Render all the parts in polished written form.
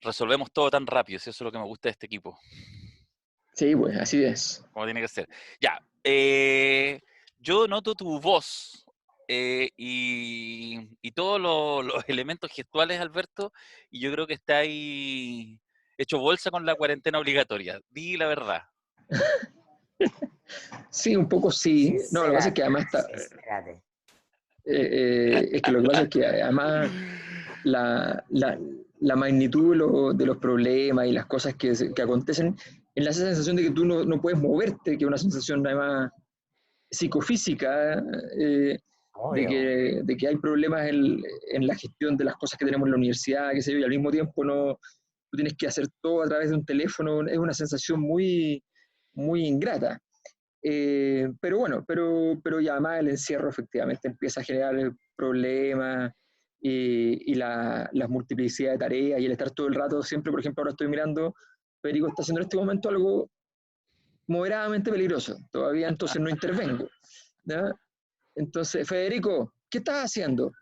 resolvemos todo tan rápido, eso es lo que me gusta de este equipo, Sí, pues así es. como tiene que ser. Ya, yo noto tu voz y todos los elementos gestuales, Alberto, y yo creo que está ahí hecho bolsa con la cuarentena obligatoria. Di la verdad. Sí, un poco sí. No, lo que pasa es que Sincérate, además está, sincérate. es que lo que pasa es que además la, la, la magnitud de los problemas y las cosas que acontecen, en la sensación de que tú no puedes moverte, que es una sensación además psicofísica, Obvio. de que hay problemas en la gestión de las cosas que tenemos en la universidad, que sé yo, y al mismo tiempo tú tienes que hacer todo a través de un teléfono, es una sensación muy ingrata. Pero bueno, pero ya además el encierro efectivamente empieza a generar problemas y las multiplicidad de tareas y el estar todo el rato, siempre, por ejemplo, ahora estoy mirando, Federico está haciendo en este momento algo moderadamente peligroso, todavía entonces no intervengo. ¿Ya? Entonces, Federico, ¿qué estás haciendo?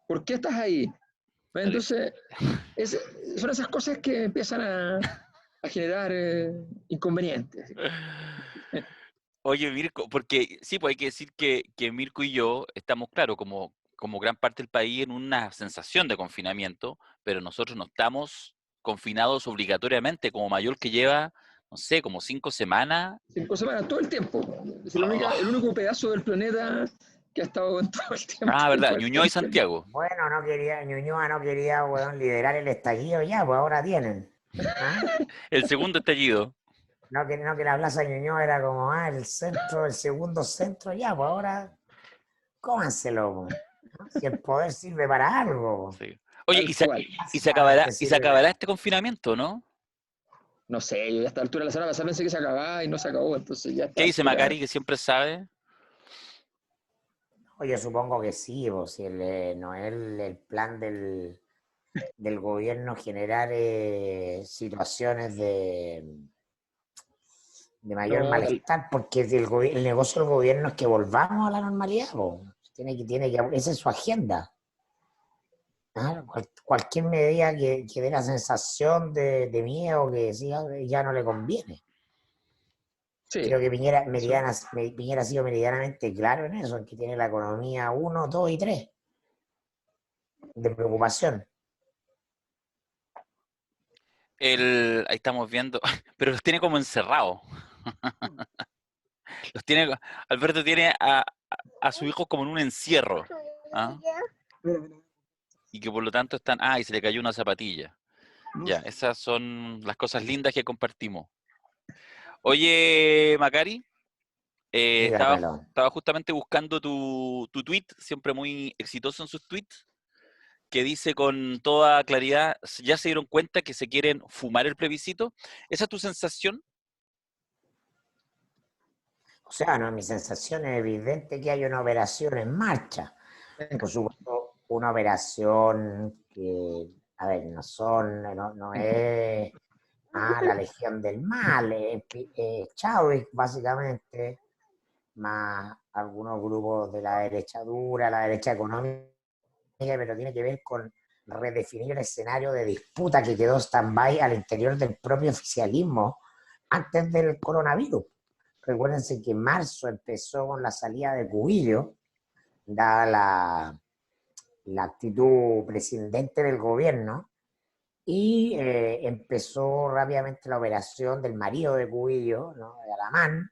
¿Por qué estás ahí? Entonces, es, son esas cosas que empiezan a generar inconvenientes. Oye, Mirko, porque sí, pues hay que decir que Mirko y yo estamos, claro, como gran parte del país, en una sensación de confinamiento, pero nosotros no estamos confinados obligatoriamente, como Mayor que lleva, no sé, como 5 semanas. 5 semanas, todo el tiempo. Es el Oh. único pedazo del planeta que ha estado en todo el tiempo Ah, en verdad, Ñuñoa y cuarentena. Santiago. Bueno, Ñuñoa no quería, weón, liderar el estallido ya, pues ahora tienen. ¿Ah? El segundo estallido. No que la Plaza Ñuñoa era como el centro, el segundo centro ya, pues ahora cómanselo, po, ¿no? Si el poder sirve para algo, Sí. Oye, Tal cual. básicamente y se sirve. acabará este confinamiento, ¿no? No sé, yo a esta altura de la semana pasada pensé que se acababa y no se acabó, entonces ya a esta ¿Qué dice altura. Macari, que siempre sabe? Yo supongo que sí, pues, si no es el plan del gobierno generar situaciones de mayor No, malestar, porque el negocio del gobierno es que volvamos a la normalidad, po. Esa es su agenda. ¿Ah? Cualquier medida que dé la sensación de miedo que ya no le conviene. sí, Creo que eso, Piñera ha sido meridianamente claro en eso, en que tiene la economía 1, 2 y 3 de preocupación. Ahí estamos viendo, pero los tiene como encerrados. Los tiene, Alberto tiene a su hijo como en un encierro. ¿Ah? Y que por lo tanto están. Ah, y se le cayó una zapatilla. Ya, esas son las cosas lindas que compartimos. Oye, Macari, Dígamelo. estaba justamente buscando tu tweet, siempre muy exitoso en sus tweets, que dice con toda claridad, ya se dieron cuenta que se quieren fumar el plebiscito. ¿Esa es tu sensación? O sea, no, mi sensación es evidente que hay una operación en marcha. Por supuesto, una operación que, a ver, no es la Legión del Mal, Chávez, básicamente, más algunos grupos de la derecha dura, la derecha económica, pero tiene que ver con redefinir el escenario de disputa que quedó stand-by al interior del propio oficialismo antes del coronavirus. Recuérdense que en marzo empezó con la salida de Cubillo, dada la actitud presidente del gobierno, y empezó rápidamente la operación del marido de Cubillo, ¿no?, de Alamán,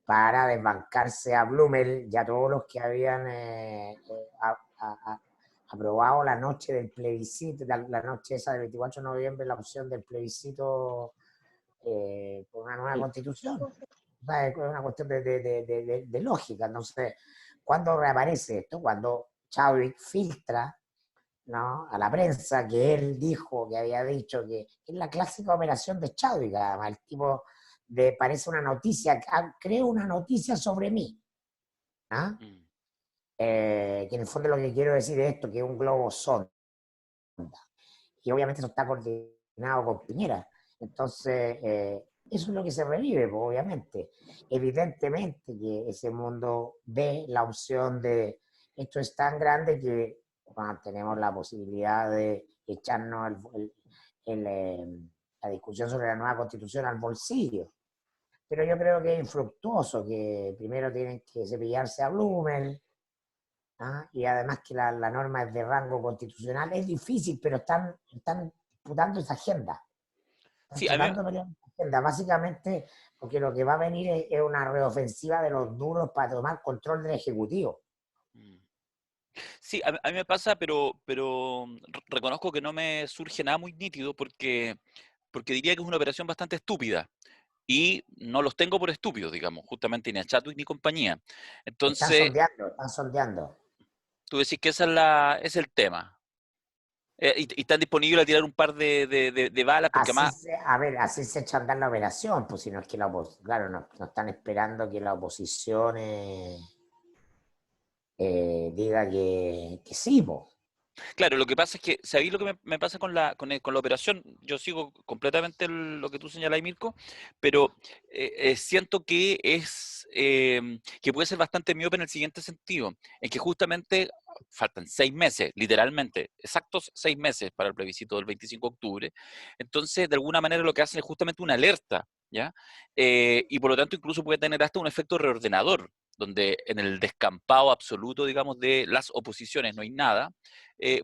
para desbancarse a Blumel y a todos los que habían aprobado la noche del plebiscito, la noche esa del 24 de noviembre, la opción del plebiscito por una nueva constitución. O sea, es una cuestión de lógica. Entonces, ¿cuándo reaparece esto? Cuando Chadwick filtra, ¿no?, a la prensa que él dijo, que había dicho que es la clásica operación de Chadwick, además, el tipo parece una noticia, creo una noticia sobre mí, ¿ah? Mm. Que en el fondo lo que quiero decir es esto, que es un globo sonda, y obviamente eso está coordinado con Piñera. Entonces, eso es lo que se revive, pues, obviamente. Evidentemente que ese mundo ve la opción de esto es tan grande que cuando tenemos la posibilidad de echarnos la discusión sobre la nueva constitución al bolsillo. Pero yo creo que es infructuoso, que primero tienen que cepillarse a Blumen, ¿ah? Y además que la norma es de rango constitucional. Es difícil, pero están disputando esa agenda. Están Sí, a mí, tratando de pelear esa agenda, básicamente porque lo que va a venir es una reofensiva de los duros para tomar control del Ejecutivo. sí, a mí me pasa, pero reconozco que no me surge nada muy nítido porque diría que es una operación bastante estúpida. Y no los tengo por estúpidos, digamos, justamente ni a Chadwick ni compañía. Entonces, Están sondeando. tú decís que es el tema. Y están disponibles a tirar un par de balas, porque además, A ver, así se echa a andar la operación, pues si no es que claro, no están esperando que la oposición diga que sí, pues. claro, lo que pasa es que, ¿sabéis lo que me pasa con la operación? Yo sigo completamente lo que tú señalas, Mirko, pero siento que que puede ser bastante miope en el siguiente sentido, en que justamente faltan 6 meses, literalmente, exactos 6 meses para el plebiscito del 25 de octubre. Entonces, de alguna manera lo que hacen es justamente una alerta, ¿ya? Y por lo tanto, incluso puede tener hasta un efecto reordenador, donde en el descampado absoluto, digamos, de las oposiciones no hay nada,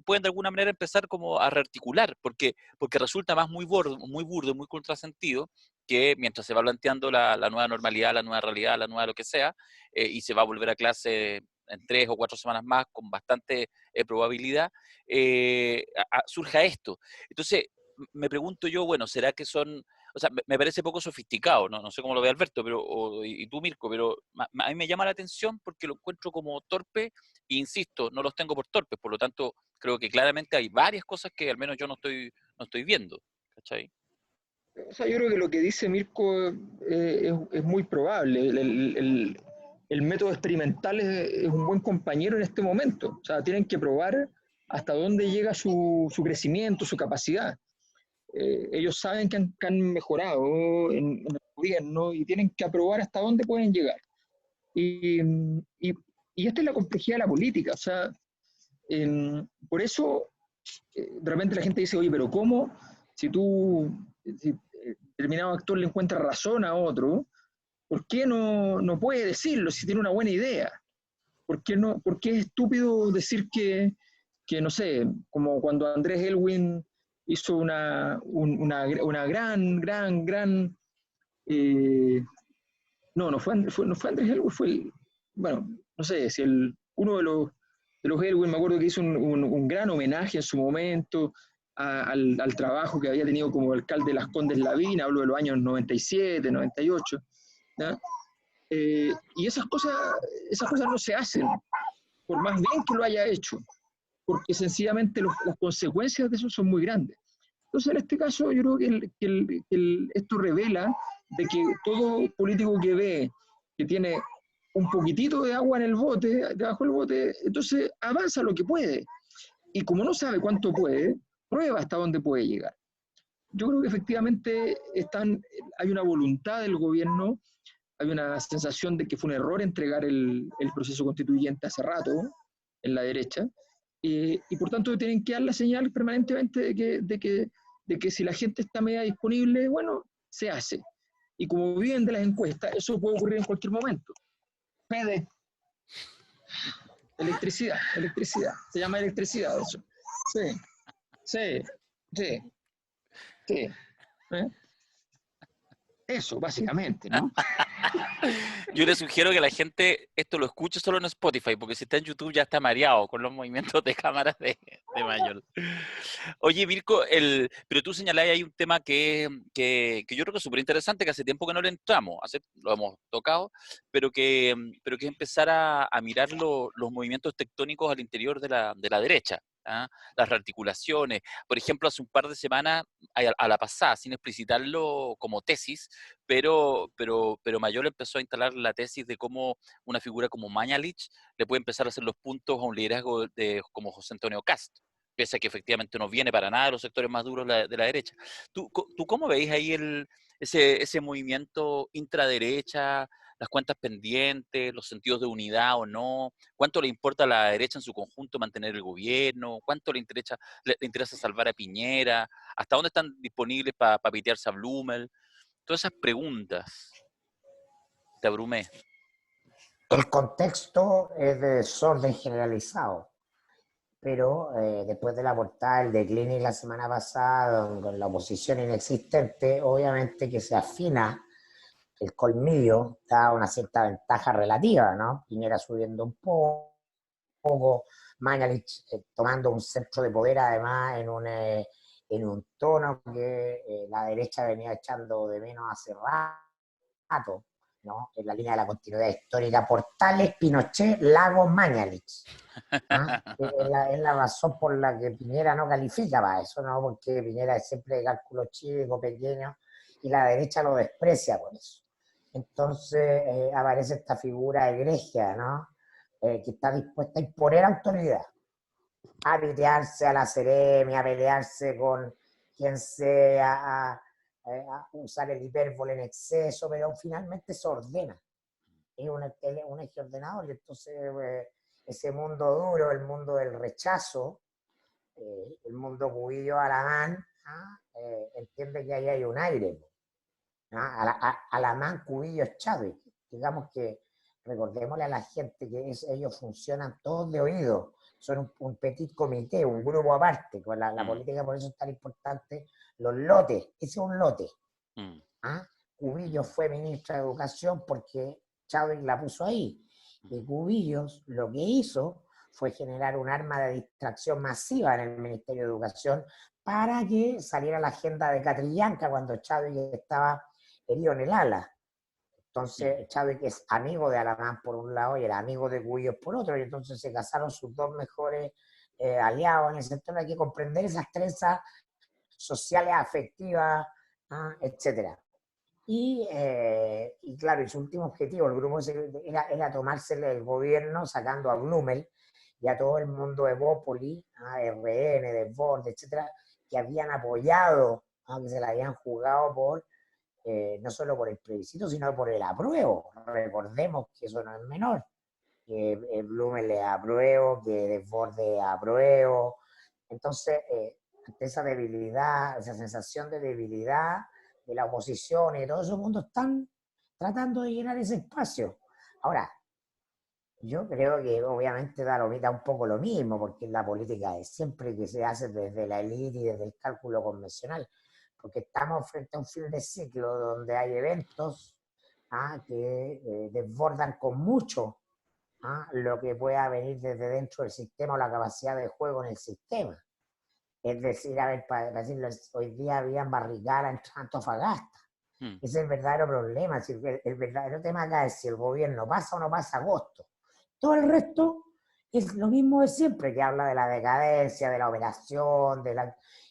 pueden de alguna manera empezar como a rearticular, porque resulta más muy burdo, muy contrasentido, que mientras se va planteando la nueva normalidad, la nueva realidad, la nueva lo que sea, y se va a volver a clase en 3 o 4 semanas más con bastante probabilidad, surja esto. Entonces, me pregunto yo, bueno, ¿será que son, o sea, me parece poco sofisticado, no sé cómo lo ve Alberto, y tú, Mirko, pero a mí me llama la atención porque lo encuentro como torpe, e insisto, no los tengo por torpes, por lo tanto, creo que claramente hay varias cosas que al menos yo no estoy viendo, ¿cachai? O sea, yo creo que lo que dice Mirko es muy probable. El método experimental es un buen compañero en este momento. O sea, tienen que probar hasta dónde llega su crecimiento, su capacidad. Ellos saben que han mejorado en el gobierno y tienen que aprobar hasta dónde pueden llegar. Y, y, y esta es la complejidad de la política. O sea, por eso de repente la gente dice, oye, pero ¿cómo? Si determinado actor le encuentra razón a otro, ¿por qué no puede decirlo si tiene una buena idea? ¿Por qué es estúpido decir no sé, como cuando Andrés Elwin hizo una gran, eh, no fue Andrés Elwin, bueno, no sé, si uno de los Elwin, me acuerdo que hizo un gran homenaje en su momento al trabajo que había tenido como alcalde de Las Condes Lavín, hablo de los años 97, 98, ¿ya? Y esas cosas no se hacen, por más bien que lo haya hecho, porque sencillamente las consecuencias de eso son muy grandes. Entonces, en este caso, yo creo que esto revela de que todo político que ve que tiene un poquitito de agua en el bote, debajo del bote, entonces avanza lo que puede. Y como no sabe cuánto puede, prueba hasta dónde puede llegar. Yo creo que efectivamente hay una voluntad del gobierno, hay una sensación de que fue un error entregar el proceso constituyente hace rato en la derecha, y por tanto tienen que dar la señal permanentemente de que si la gente está media disponible, bueno, se hace. Y como viven de las encuestas, eso puede ocurrir en cualquier momento. Fede, electricidad, se llama electricidad eso. Sí, sí, sí, sí. ¿Eh? Eso, básicamente, ¿no? Yo le sugiero que la gente esto lo escuche solo en Spotify, porque si está en YouTube ya está mareado con los movimientos de cámaras de Mayor. Oye, Mirko, pero tú señalás ahí un tema que yo creo que es súper interesante, que hace tiempo que no le entramos, lo hemos tocado, pero que es empezar a mirar los movimientos tectónicos al interior de la derecha. ¿Ah? Las rearticulaciones. Por ejemplo, hace un par de semanas, a la pasada, sin explicitarlo como tesis, pero Mayor empezó a instalar la tesis de cómo una figura como Mañalich le puede empezar a hacer los puntos a un liderazgo como José Antonio Cast, pese a que efectivamente no viene para nada de los sectores más duros de la derecha. ¿Tú cómo veis ahí ese movimiento intraderecha, las cuentas pendientes, los sentidos de unidad o no, cuánto le importa a la derecha en su conjunto mantener el gobierno, cuánto le interesa salvar a Piñera, hasta dónde están disponibles para pitearse a Blumel. Todas esas preguntas. Te abrumé. El contexto es de desorden generalizado, pero después de la portada del declive la semana pasada, con la oposición inexistente, obviamente que se afina el colmillo, da una cierta ventaja relativa, ¿no? Piñera subiendo un poco, Mañalich tomando un centro de poder además en un tono que la derecha venía echando de menos hace rato, ¿no? En la línea de la continuidad histórica, Portales, Pinochet, Lagos, Mañalich. ¿Ah? Es la razón por la que Piñera no califica para eso, ¿no? Porque Piñera es siempre de cálculo chico, pequeño, y la derecha lo desprecia por eso. Entonces aparece esta figura egregia, ¿no? Que está dispuesta a imponer autoridad, a pitearse a la Seremi, a pelearse con quien sea, a usar el hipérbole en exceso, pero finalmente se ordena. Es un eje ordenador, y entonces ese mundo duro, el mundo del rechazo, el mundo Cubillo Alamán, entiende que ahí hay un aire. Alamán, Cubillo, Chávez. Digamos que recordémosle a la gente que ellos funcionan todos de oído, son un petit comité, un grupo aparte, con la política, por eso es tan importante los lotes, ese es un lote. Cubillos fue ministra de Educación porque Chávez la puso ahí, y Cubillos lo que hizo fue generar un arma de distracción masiva en el Ministerio de Educación para que saliera la agenda de Catrillanca cuando Chávez estaba herido en el ala. Entonces Chávez, que es amigo de Alamán por un lado y era amigo de Cubillos por otro, y entonces se casaron sus dos mejores aliados en el sector. Hay que comprender esas trenzas sociales, afectivas, etcétera. Y claro, y su último objetivo, el grupo era tomársele el gobierno sacando a Blumel y a todo el mundo de Evópoli, RN, Desbordes, etcétera, que habían apoyado, que se la habían jugado por no solo por el plebiscito, sino por el apruebo. Recordemos que eso no es menor, que Blumel le apruebo, que Desbordes apruebo. Entonces, ante esa debilidad, esa sensación de debilidad de la oposición y todo ese mundo están tratando de llenar ese espacio. Ahora, yo creo que obviamente da un poco lo mismo, porque la política es siempre que se hace desde la élite y desde el cálculo convencional, porque estamos frente a un fin de ciclo donde hay eventos que desbordan con mucho lo que pueda venir desde dentro del sistema o la capacidad de juego en el sistema. Es decir, a ver, para decirlo, hoy día habían barricadas en Antofagasta. Ese es el verdadero problema. Es decir, el verdadero tema acá es si el gobierno pasa o no pasa agosto. Todo el resto es lo mismo de siempre, que habla de la decadencia, de la operación,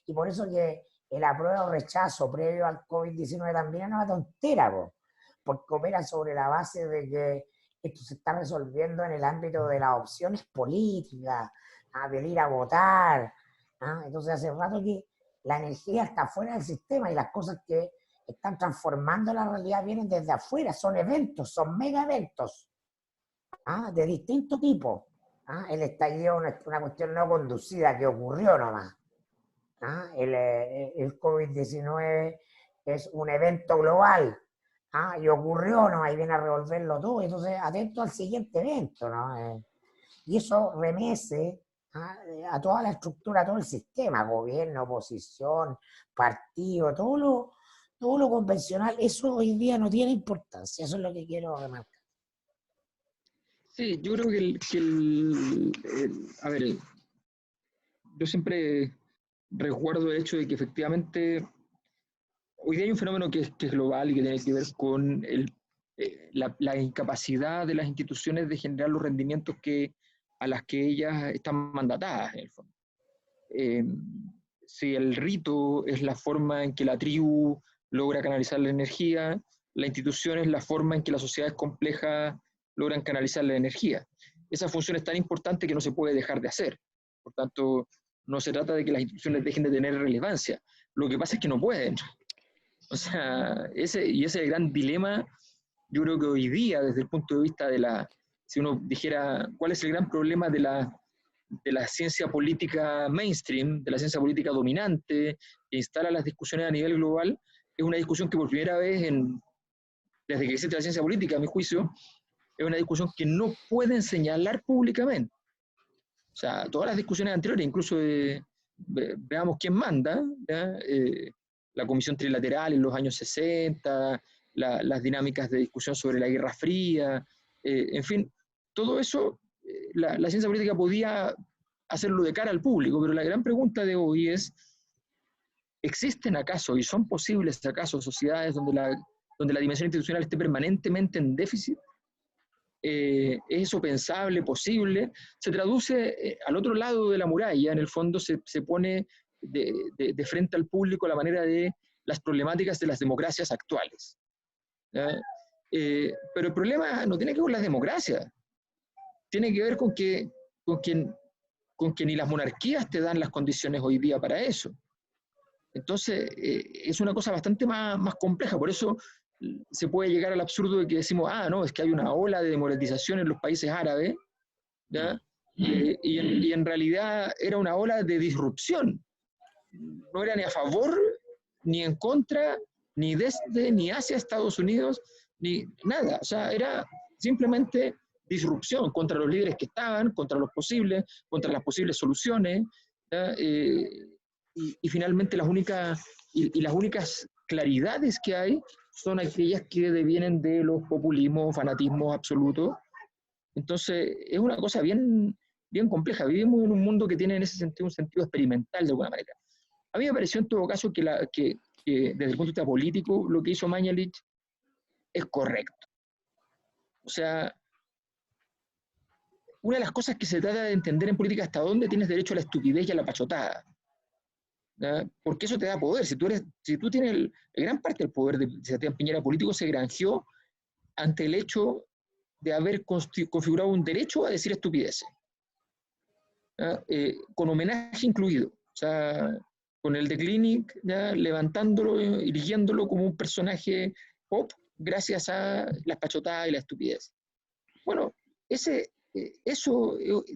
y por eso que el apruebo o rechazo previo al COVID-19 también es una tontera, porque opera sobre la base de que esto se está resolviendo en el ámbito de las opciones políticas, de ir a votar. Entonces hace rato que la energía está fuera del sistema y las cosas que están transformando la realidad vienen desde afuera, son eventos, son mega eventos de distinto tipo. El estallido es una cuestión no conducida que ocurrió nomás. El COVID-19 es un evento global y ocurrió nomás y viene a revolverlo todo, entonces atento al siguiente evento, ¿no? Y eso remece a toda la estructura, a todo el sistema, gobierno, oposición, partido, todo lo convencional. Eso hoy día no tiene importancia, eso es lo que quiero remarcar. Sí, yo creo a ver, yo siempre resguardo el hecho de que efectivamente hoy día hay un fenómeno que es global y que tiene que ver con la incapacidad de las instituciones de generar los rendimientos a las que ellas están mandatadas, en el fondo. Si el rito es la forma en que la tribu logra canalizar la energía, la institución es la forma en que las sociedades complejas logran canalizar la energía. Esa función es tan importante que no se puede dejar de hacer. Por tanto, no se trata de que las instituciones dejen de tener relevancia. Lo que pasa es que no pueden. O sea, ese es el gran dilema yo creo que hoy día, desde el punto de vista de si uno dijera cuál es el gran problema de la ciencia política mainstream, de la ciencia política dominante, que instala las discusiones a nivel global, es una discusión que por primera vez, desde que existe la ciencia política, a mi juicio, es una discusión que no pueden señalar públicamente. O sea, todas las discusiones anteriores, incluso veamos quién manda, la Comisión Trilateral en los años 60, las dinámicas de discusión sobre la Guerra Fría, en fin, todo eso, la ciencia política podía hacerlo de cara al público, pero la gran pregunta de hoy es, ¿existen acaso y son posibles acaso sociedades donde la dimensión institucional esté permanentemente en déficit? ¿Es eso pensable, posible? Se traduce al otro lado de la muralla, en el fondo se pone de frente al público la manera de las problemáticas de las democracias actuales. Pero el problema no tiene que ver con las democracias, tiene que ver con que ni las monarquías te dan las condiciones hoy día para eso. Entonces, es una cosa bastante más compleja, por eso se puede llegar al absurdo de que decimos, no, es que hay una ola de democratización en los países árabes, ¿ya? Y en realidad era una ola de disrupción. No era ni a favor, ni en contra, ni desde, ni hacia Estados Unidos, ni nada. O sea, era simplemente disrupción contra los líderes que estaban, contra las posibles soluciones, y finalmente las únicas claridades que hay son aquellas que devienen de los populismos, fanatismos absolutos. Entonces, es una cosa bien compleja. Vivimos en un mundo que tiene en ese sentido un sentido experimental de alguna manera. A mí me pareció en todo caso que desde el punto de vista político lo que hizo Mañalich es correcto. O sea, una de las cosas que se trata de entender en política es hasta dónde tienes derecho a la estupidez y a la pachotada. Porque eso te da poder. Si tú tienes gran parte del poder de Sebastián Piñera político se granjeó ante el hecho de haber configurado un derecho a decir estupideces, con homenaje incluido, o sea, con el de Clinic, levantándolo, erigiéndolo como un personaje pop gracias a las pachotadas y la estupidez. Bueno, eso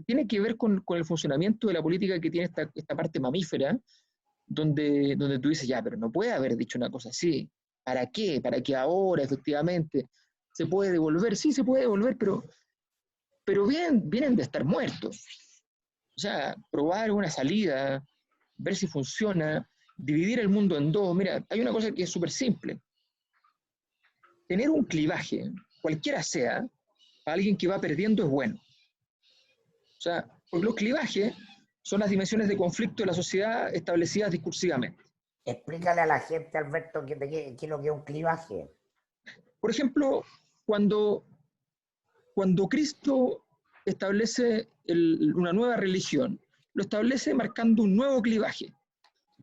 tiene que ver con el funcionamiento de la política que tiene esta parte mamífera, donde tú dices, ya, pero no puede haber dicho una cosa así. ¿Para qué? ¿Para que ahora, efectivamente, se puede devolver? Sí, se puede devolver, pero vienen de estar muertos. O sea, probar una salida, ver si funciona, dividir el mundo en dos. Mira, hay una cosa que es súper simple. Tener un clivaje, cualquiera sea, para alguien que va perdiendo es bueno. O sea, porque los clivajes son las dimensiones de conflicto de la sociedad establecidas discursivamente. Explícale a la gente, Alberto, qué es lo que es un clivaje. Por ejemplo, cuando Cristo establece una nueva religión, lo establece marcando un nuevo clivaje.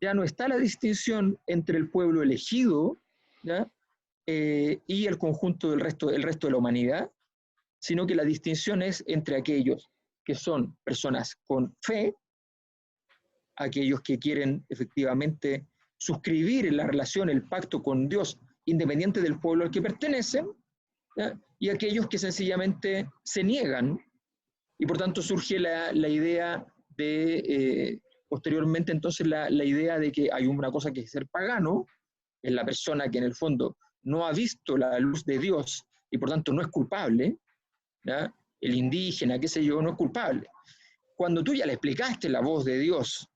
Ya no está la distinción entre el pueblo elegido, ¿ya? Y el conjunto del resto de la humanidad, sino que la distinción es entre aquellos que son personas con fe, aquellos que quieren efectivamente suscribir en la relación, el pacto con Dios, independiente del pueblo al que pertenecen, ¿ya? Y aquellos que sencillamente se niegan, y por tanto surge la idea de, posteriormente entonces la idea de que hay una cosa que es ser pagano, es la persona que en el fondo no ha visto la luz de Dios y por tanto no es culpable, ¿ya? El indígena, qué sé yo, no es culpable. Cuando tú ya le explicaste la voz de Dios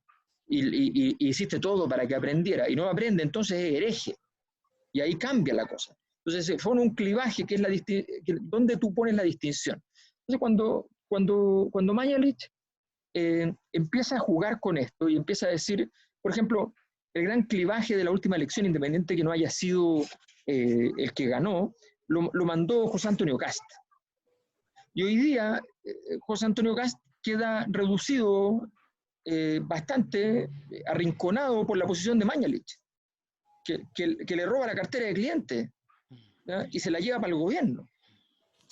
y hiciste todo para que aprendiera y no aprende, entonces es hereje. Y ahí cambia la cosa. Entonces se forma un clivaje que es donde tú pones la distinción. Entonces cuando Mañalich empieza a jugar con esto y empieza a decir, por ejemplo, el gran clivaje de la última elección, independiente que no haya sido el que ganó, lo mandó José Antonio Kast. Y hoy día José Antonio Kast queda reducido, bastante arrinconado por la posición de Mañalich, que le roba la cartera de cliente, ¿ya? Y se la lleva para el gobierno.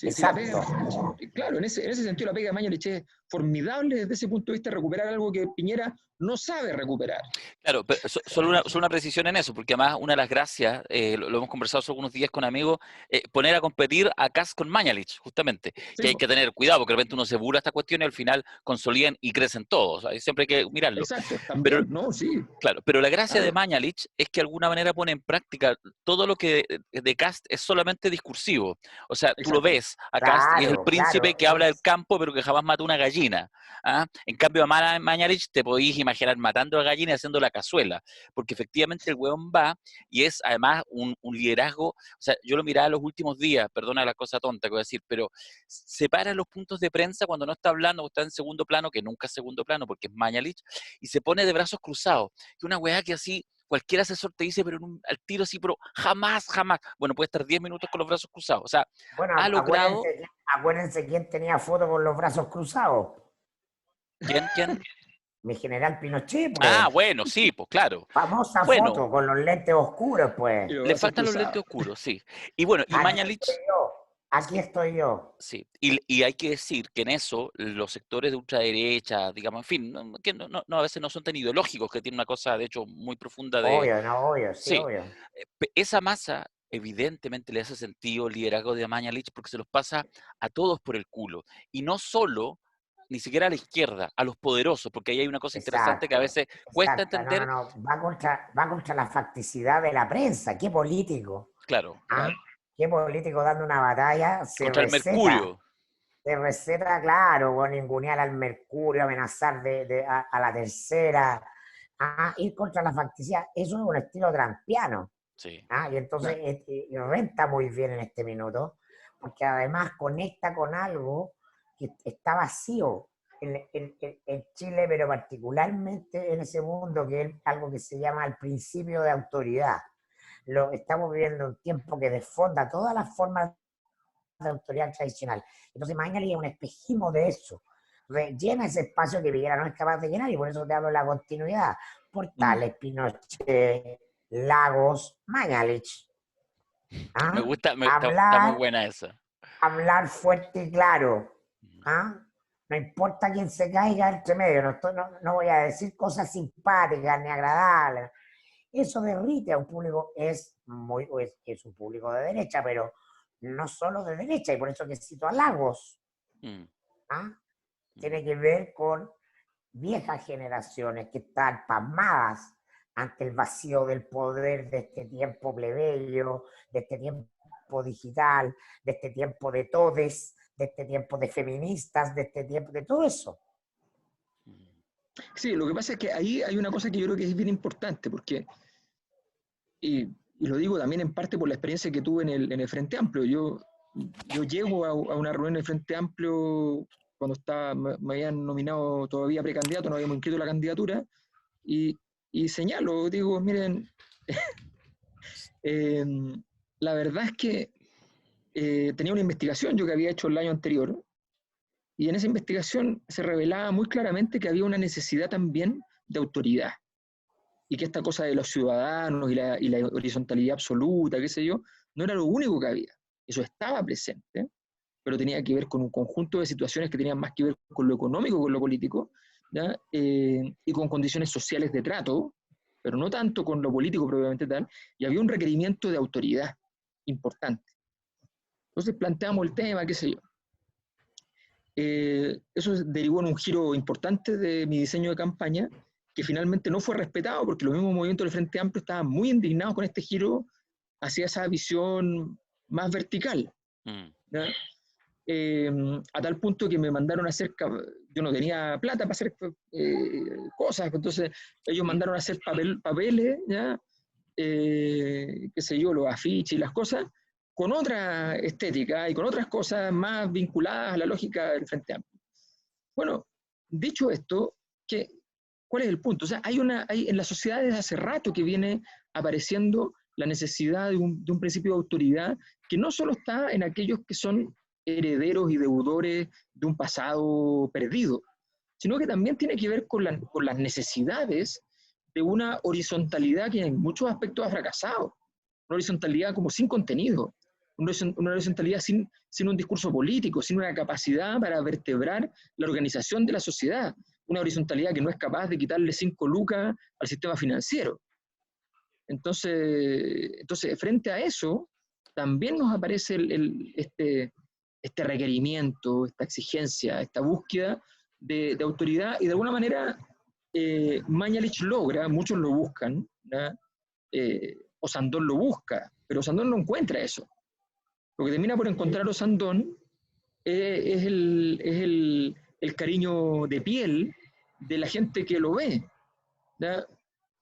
Exacto. Claro, en ese sentido la pega de Mañalich es formidable desde ese punto de vista recuperar algo que Piñera no sabe recuperar. Claro, pero solo una precisión en eso, porque además una de las gracias, lo hemos conversado hace algunos días con amigos, poner a competir a Kast con Mañalich, justamente, Sí, que hay que tener cuidado, porque de repente uno se burla esta cuestión y al final consolidan y crecen todos, siempre hay que mirarlo. exacto, Pero, también, ¿no? Sí. claro, pero la gracia de Claro. Mañalich es que de alguna manera pone en práctica todo lo que de Kast es solamente discursivo. O sea, tú lo Exacto. ves a Kast y es el Claro, príncipe claro. que habla del campo, pero que jamás mató una gallina. ¿Ah? En cambio, a Mañalich te podéis imaginar matando a la gallina y haciendo la cazuela, porque efectivamente el hueón va y es además un liderazgo. O sea, yo lo miraba los últimos días, perdona la cosa tonta que voy a decir, pero separa los puntos de prensa cuando no está hablando o está en segundo plano, que nunca es segundo plano porque es Mañalich, y se pone de brazos cruzados. Que una weá que así cualquier asesor te dice, pero al tiro así, pero jamás, jamás. Bueno, puede estar 10 minutos con los brazos cruzados. O sea, Bueno, ha logrado. acuérdense quién tenía foto con los brazos cruzados. ¿Quién? ¿Quién? Mi general Pinochet, pues. Ah, bueno, sí, pues claro. Famosa Bueno, foto con los lentes oscuros, pues. Y los le brazos faltan los lentes cruzados. oscuros, sí. Y bueno, y Aquí estoy Mañalich, yo. Aquí estoy yo. sí. Y hay que decir que en eso los sectores de ultraderecha, digamos, en fin, que a veces no son tan ideológicos, que tienen una cosa, de hecho, muy profunda de. Obvio, no, obvio, sí, Sí, obvio. esa masa evidentemente le hace sentido el liderazgo de Mañalich porque se los pasa a todos por el culo. Y no solo, ni siquiera a la izquierda, a los poderosos, porque ahí hay una cosa interesante que a Exacto, veces cuesta exacto. No, no, entender. no. Va contra la facticidad de la prensa. ¿Qué político? Claro, ¿Ah? ¿Qué político dando una batalla contra el Mercurio. se receta, claro, bueno, ningunear al Mercurio, amenazar a la tercera, ir contra la facticidad? Eso es un estilo trampiano. Sí. Y entonces Claro. renta muy bien en este minuto, porque además conecta con algo que está vacío en Chile, pero particularmente en ese mundo, que es algo que se llama el principio de autoridad. Estamos viviendo un tiempo que desfonda todas las formas de autoridad tradicional. Entonces, Mañalich es un espejismo de eso. Llena ese espacio que Piñera no es capaz de llenar, y por eso te hablo de la continuidad. Portales, Pinochet, Lagos, Mañalich. Me ¿Ah? gusta, está muy Hablar, buena esa. hablar fuerte y claro. ¿Ah? No importa quién se caiga entre medio, no voy a decir cosas simpáticas ni agradables. Eso derrite a un público, es un público de derecha, pero no solo de derecha, y por eso que cito a Lagos. Mm, ¿Ah? mm, Tiene que ver con viejas generaciones que están pasmadas ante el vacío del poder de este tiempo plebeyo, de este tiempo digital, de este tiempo de todes, de este tiempo de feministas, de este tiempo de todo eso. mm. Sí, lo que pasa es que ahí hay una cosa que yo creo que es bien importante, porque, y lo digo también en parte por la experiencia que tuve en el Frente Amplio. Yo llego a una reunión del Frente Amplio cuando me habían nominado todavía precandidato, no habíamos inscrito la candidatura, y señalo, digo, miren, eh, la verdad es que tenía una investigación yo que había hecho el año anterior, y en esa investigación se revelaba muy claramente que había una necesidad también de autoridad, y que esta cosa de los ciudadanos y la horizontalidad absoluta, qué sé yo, no era lo único que había. Eso estaba presente, pero tenía que ver con un conjunto de situaciones que tenían más que ver con lo económico, con lo político, ¿ya? Y con condiciones sociales de trato, pero no tanto con lo político propiamente tal, y había un requerimiento de autoridad importante. Entonces planteamos el tema, qué sé yo. Eso derivó en un giro importante de mi diseño de campaña, que finalmente no fue respetado, porque los mismos movimientos del Frente Amplio estaban muy indignados con este giro hacia esa visión más vertical, ¿ya? A tal punto que me mandaron a hacer, yo no tenía plata para hacer cosas, entonces ellos mandaron a hacer papeles, ¿ya? Qué sé yo, los afiches y las cosas, con otra estética y con otras cosas más vinculadas a la lógica del Frente Amplio. Bueno, dicho esto, ¿cuál es el punto? O sea, hay en las sociedades hace rato que viene apareciendo la necesidad de un principio de autoridad que no solo está en aquellos que son herederos y deudores de un pasado perdido, sino que también tiene que ver con las necesidades de una horizontalidad que en muchos aspectos ha fracasado, una horizontalidad como sin contenido, una horizontalidad sin un discurso político, sin una capacidad para vertebrar la organización de la sociedad, una horizontalidad que no es capaz de quitarle 5 lucas al sistema financiero. Entonces, frente a eso, también nos aparece este requerimiento, esta exigencia, esta búsqueda de autoridad, y de alguna manera Mañalich logra, muchos lo buscan, Osandón lo busca, pero Osandón no encuentra eso. Lo que termina por encontrar Osandón es el cariño de piel de la gente que lo ve, ¿ya?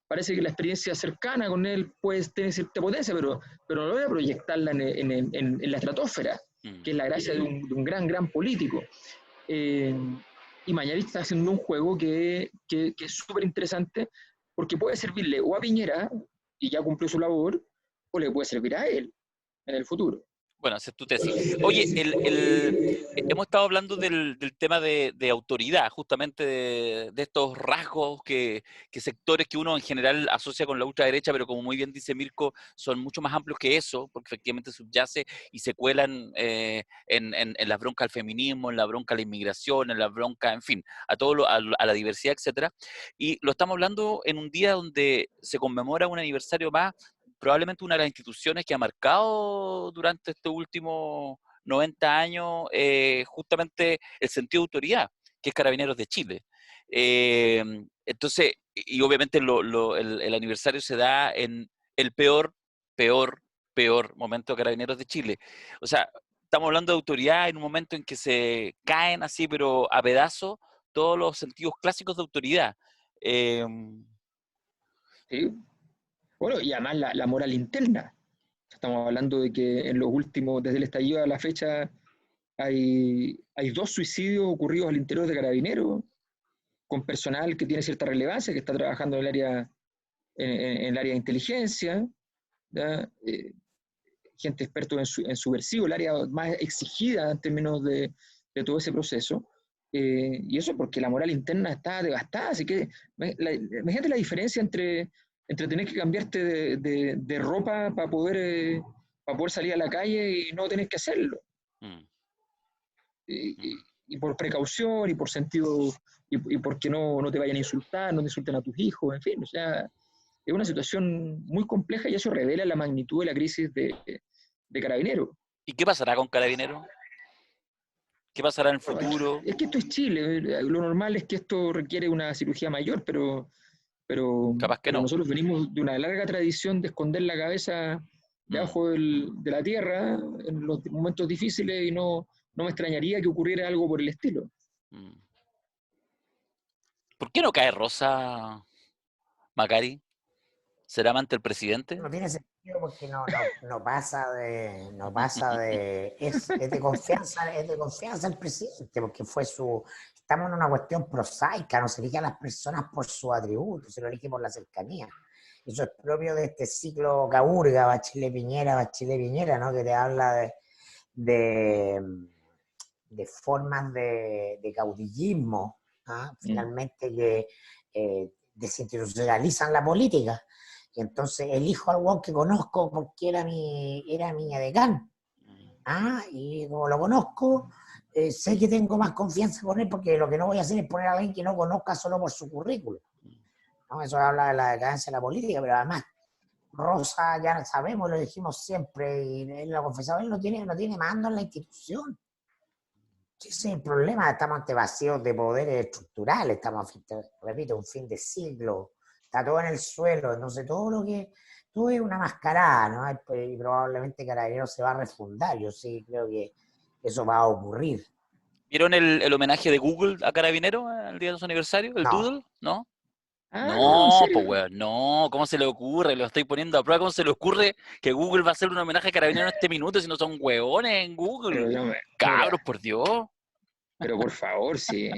Parece que la experiencia cercana con él puede tener cierta potencia, pero no logra proyectarla en la estratosfera, que es la gracia de un gran político. Y Mañalich está haciendo un juego que es súper interesante, porque puede servirle o a Piñera, y ya cumplió su labor, o le puede servir a él en el futuro. Bueno, esa es tu tesis. Oye, hemos estado hablando del tema de autoridad, justamente de estos rasgos que sectores que uno en general asocia con la ultraderecha, pero como muy bien dice Mirko, son mucho más amplios que eso, porque efectivamente subyace y se cuelan en la bronca al feminismo, en la bronca a la inmigración, en la bronca, en fin, a la diversidad, etcétera. Y lo estamos hablando en un día donde se conmemora un aniversario más, probablemente una de las instituciones que ha marcado durante estos últimos 90 años justamente el sentido de autoridad, que es Carabineros de Chile. Entonces, y obviamente el aniversario se da en el peor momento de Carabineros de Chile. O sea, estamos hablando de autoridad en un momento en que se caen así, pero a pedazos, todos los sentidos clásicos de autoridad. ¿Sí? Bueno, y además la moral interna. Estamos hablando de que en los últimos, desde el estallido a la fecha, hay 2 suicidios ocurridos al interior de Carabineros, con personal que tiene cierta relevancia, que está trabajando en el área de inteligencia, gente experta en subversivo, el área más exigida en términos de todo ese proceso. Y eso porque la moral interna está devastada. Así que imagínate la diferencia entre tener que cambiarte de ropa para poder salir a la calle y no tener que hacerlo. Y por precaución y por sentido, y porque no te vayan a insultar, no te insulten a tus hijos, en fin, o sea, es una situación muy compleja y eso revela la magnitud de la crisis de Carabineros. ¿Y qué pasará con Carabineros? ¿Qué pasará en el futuro? Es que esto es Chile, lo normal es que esto requiere una cirugía mayor, pero Capaz que no. nosotros venimos de una larga tradición de esconder la cabeza debajo de la tierra en los momentos difíciles, y no me extrañaría que ocurriera algo por el estilo. ¿Por qué no cae Rosa, Macari? ¿Será amante del presidente? No tiene sentido porque no pasa de es de confianza el presidente, porque estamos en una cuestión prosaica, no se elige a las personas por su atributo, se lo elige por la cercanía. Eso es propio de este ciclo Caburga, Bachelet-Piñera, ¿no? Que te habla de formas de caudillismo, ¿ah? Finalmente que desinstitucionalizan la política. Y entonces elijo al guau que conozco porque era mi edecán. Y como lo conozco, sé que tengo más confianza con él, porque lo que no voy a hacer es poner a alguien que no conozca solo por su currículum, ¿no? Eso habla de la decadencia de la política, pero además Rosa, ya sabemos, lo dijimos siempre, y él lo ha confesado, él no tiene mando en la institución. Ese es el problema, estamos ante vacíos de poderes estructurales, repito, un fin de siglo, está todo en el suelo, entonces todo es una mascarada, ¿no? Y probablemente Carabineros se va a refundar, yo sí creo que eso va a ocurrir. ¿Vieron el homenaje de Google a Carabineros el día de su aniversario? ¿El Doodle? ¿No? No, pues weón, no, ¿cómo se le ocurre? Lo estoy poniendo a prueba, ¿cómo se le ocurre que Google va a hacer un homenaje a Carabineros en este minuto si no son hueones en Google? Cabros, por Dios. Pero por favor, sí.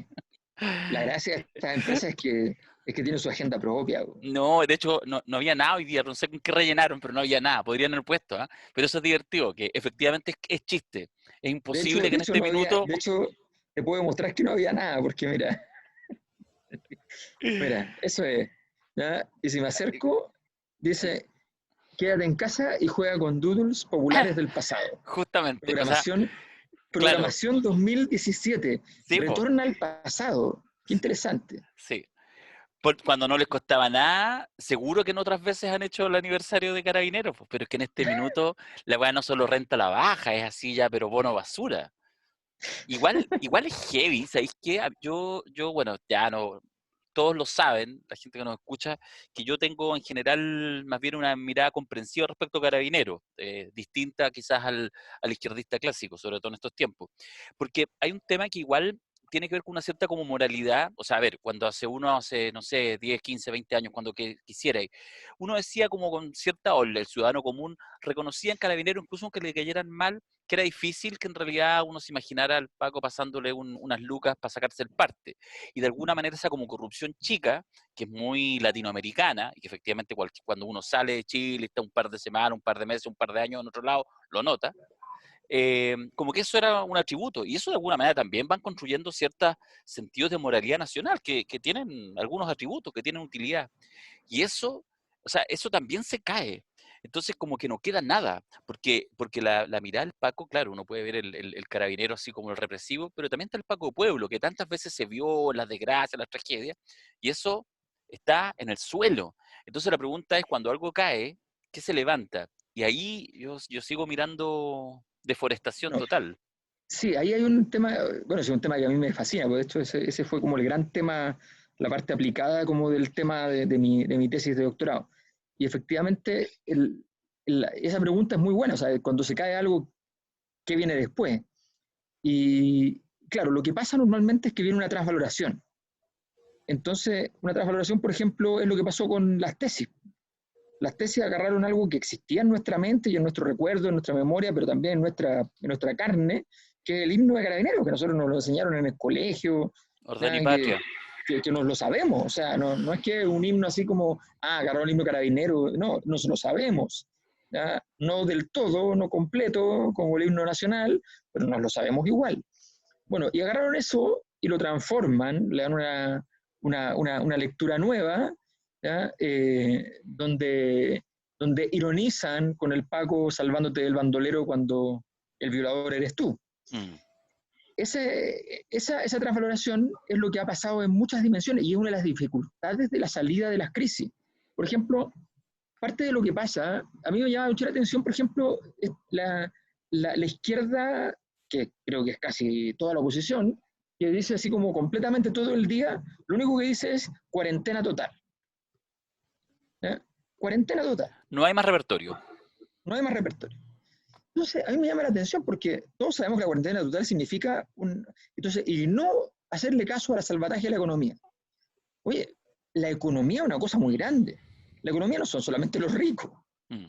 La gracia de estas empresas es que tienen su agenda propia. No, de hecho, no había nada hoy día, no sé con qué rellenaron, pero no había nada, podrían haber puesto, ¿eh? Pero eso es divertido, que efectivamente es chiste. Es imposible que en este minuto... De hecho, te puedo demostrar que no había nada, porque mira, eso es, ¿ya? Y si me acerco, dice, quédate en casa y juega con doodles populares del pasado. Justamente, o sea, Programación, claro, programación 2017. sí, po, Retorna al pasado. Qué interesante. sí. Cuando no les costaba nada, seguro que en otras veces han hecho el aniversario de Carabineros, pues, pero es que en este minuto la weá no solo renta la baja, es así ya, pero bono basura. Igual es heavy, ¿sabéis qué? Bueno, ya no, todos lo saben, la gente que nos escucha, que yo tengo en general más bien una mirada comprensiva respecto a Carabineros, distinta quizás al izquierdista clásico, sobre todo en estos tiempos. Porque hay un tema que igual tiene que ver con una cierta como moralidad, o sea, a ver, cuando hace, no sé, 10, 15, 20 años, cuando quisiera, uno decía como con cierta ola, el ciudadano común reconocía en Carabineros, incluso aunque le cayeran mal, que era difícil que en realidad uno se imaginara al Paco pasándole unas lucas para sacarse el parte. Y de alguna manera esa como corrupción chica, que es muy latinoamericana, y que efectivamente cuando uno sale de Chile, está un par de semanas, un par de meses, un par de años en otro lado, lo nota, como que eso era un atributo. Y eso de alguna manera también van construyendo ciertos sentidos de moralidad nacional que tienen algunos atributos, que tienen utilidad. Y eso, o sea, eso también se cae. Entonces como que no queda nada, porque la mirada del Paco, claro, uno puede ver el carabinero así como el represivo, pero también está el Paco Pueblo, que tantas veces se vio las desgracias, las tragedias, y eso está en el suelo. Entonces la pregunta es, cuando algo cae, ¿qué se levanta? Y ahí yo sigo mirando deforestación Bueno, total. sí, ahí hay un tema, bueno, es un tema que a mí me fascina, porque de hecho ese fue como el gran tema, la parte aplicada como del tema de mi tesis de doctorado. Y efectivamente, esa pregunta es muy buena, o sea, cuando se cae algo, ¿qué viene después? Y claro, lo que pasa normalmente es que viene una transvaloración. Entonces, una transvaloración, por ejemplo, es lo que pasó con las tesis. Las tesis agarraron algo que existía en nuestra mente y en nuestro recuerdo, en nuestra memoria, pero también en nuestra carne, que es el himno de Carabineros, que nosotros nos lo enseñaron en el colegio, Orden y ya, patria. que nos lo sabemos. O sea, no es que un himno así como, agarró el himno de Carabineros, no, nos lo sabemos. ¿Ya? No del todo, no completo, como el himno nacional, pero nos lo sabemos igual. Bueno, y agarraron eso y lo transforman, le dan una lectura nueva, ¿ya? Donde ironizan con el Paco salvándote del bandolero cuando el violador eres tú. Mm. Esa transvaloración es lo que ha pasado en muchas dimensiones y es una de las dificultades de la salida de las crisis. Por ejemplo, parte de lo que pasa, a mí me llama mucho la atención, por ejemplo, la izquierda, que creo que es casi toda la oposición, que dice así como completamente todo el día, lo único que dice es cuarentena total. ¿Ya? Cuarentena total. No hay más repertorio. No hay más repertorio. Entonces, a mí me llama la atención porque todos sabemos que la cuarentena total significa entonces, y no hacerle caso a la salvataje de la economía. Oye, la economía es una cosa muy grande. La economía no son solamente los ricos. Mm.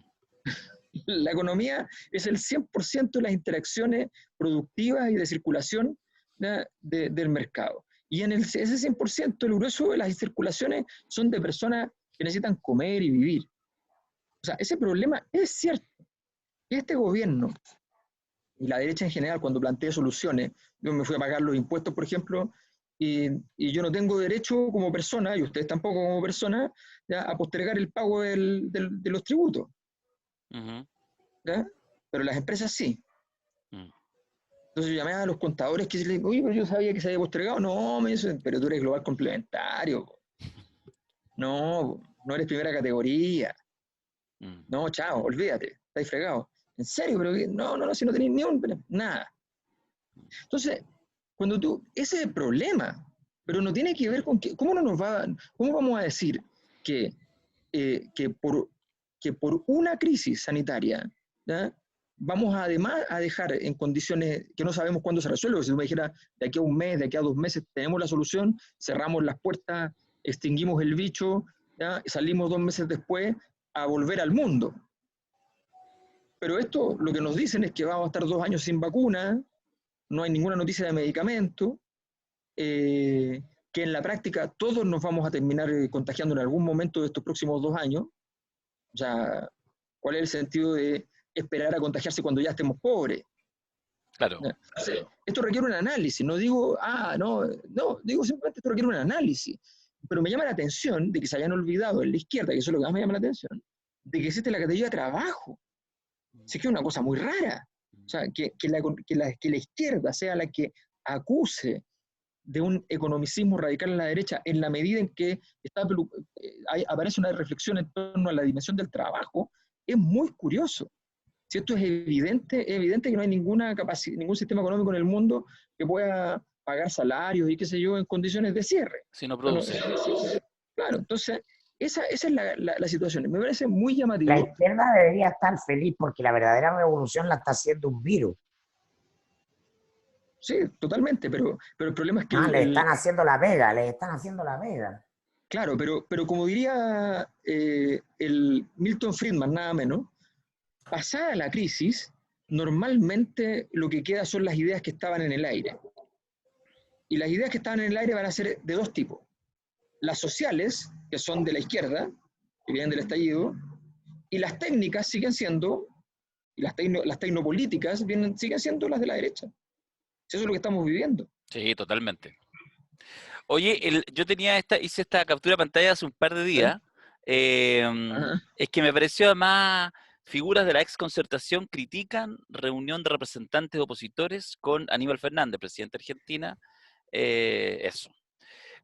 La economía es el 100% de las interacciones productivas y de circulación del mercado. Y en ese 100%, el grueso de las circulaciones son de personas que necesitan comer y vivir. O sea, ese problema es cierto. Este gobierno y la derecha en general, cuando plantea soluciones, yo me fui a pagar los impuestos, por ejemplo, y yo no tengo derecho como persona, y ustedes tampoco como persona, ¿ya? A postergar el pago de los tributos. Uh-huh. ¿Ya? Pero las empresas sí. Mm. Entonces yo llamé a los contadores que le digo, oye, pero yo sabía que se había postergado. No, me dicen, pero tú eres global complementario. No, no eres primera categoría. Mm. No, chao, olvídate, estáis fregados. ¿En serio? Pero no, si no tenéis ni un, nada. Entonces, ese es el problema, pero no tiene que ver con cómo vamos a decir que, que por una crisis sanitaria, ¿ya? Vamos además a dejar en condiciones que no sabemos cuándo se resuelve. Si tú me dijeras, de aquí a un mes, de aquí a 2 meses tenemos la solución, cerramos las puertas, extinguimos el bicho, ¿ya? Salimos 2 meses después a volver al mundo. Pero esto lo que nos dicen es que vamos a estar 2 años sin vacuna, no hay ninguna noticia de medicamento, que en la práctica todos nos vamos a terminar contagiando en algún momento de estos próximos 2 años. O sea, ¿cuál es el sentido de esperar a contagiarse cuando ya estemos pobres? Claro. Esto requiere un análisis, no digo, digo simplemente esto requiere un análisis. Pero me llama la atención de que se hayan olvidado en la izquierda, que eso es lo que más me llama la atención, de que existe la categoría de trabajo. Sí que es una cosa muy rara. O sea, que la izquierda sea la que acuse de un economicismo radical en la derecha en la medida en que aparece una reflexión en torno a la dimensión del trabajo, es muy curioso. Si esto es evidente que no hay ningún sistema económico en el mundo que pueda pagar salarios y qué sé yo en condiciones de cierre. Si no Bueno, produce. claro, entonces esa es la situación. Me parece muy La llamativo. izquierda debería estar feliz porque la verdadera revolución la está haciendo un virus. Sí, totalmente, pero el problema es que Le están haciendo la pega, le están haciendo la pega. claro, pero como diría el Milton Friedman, nada menos, pasada la crisis, normalmente lo que queda son las ideas que estaban en el aire. Y las ideas que estaban en el aire van a ser de dos tipos. Las sociales, que son de la izquierda, que vienen del estallido, y las técnicas siguen siendo, y las tecnopolíticas siguen siendo las de la derecha. Eso es lo que estamos viviendo. Sí, totalmente. Oye, yo hice esta captura de pantalla hace un par de días. Es que me pareció además, figuras de la exconcertación critican reunión de representantes opositores con Aníbal Fernández, presidente de Argentina. Eso.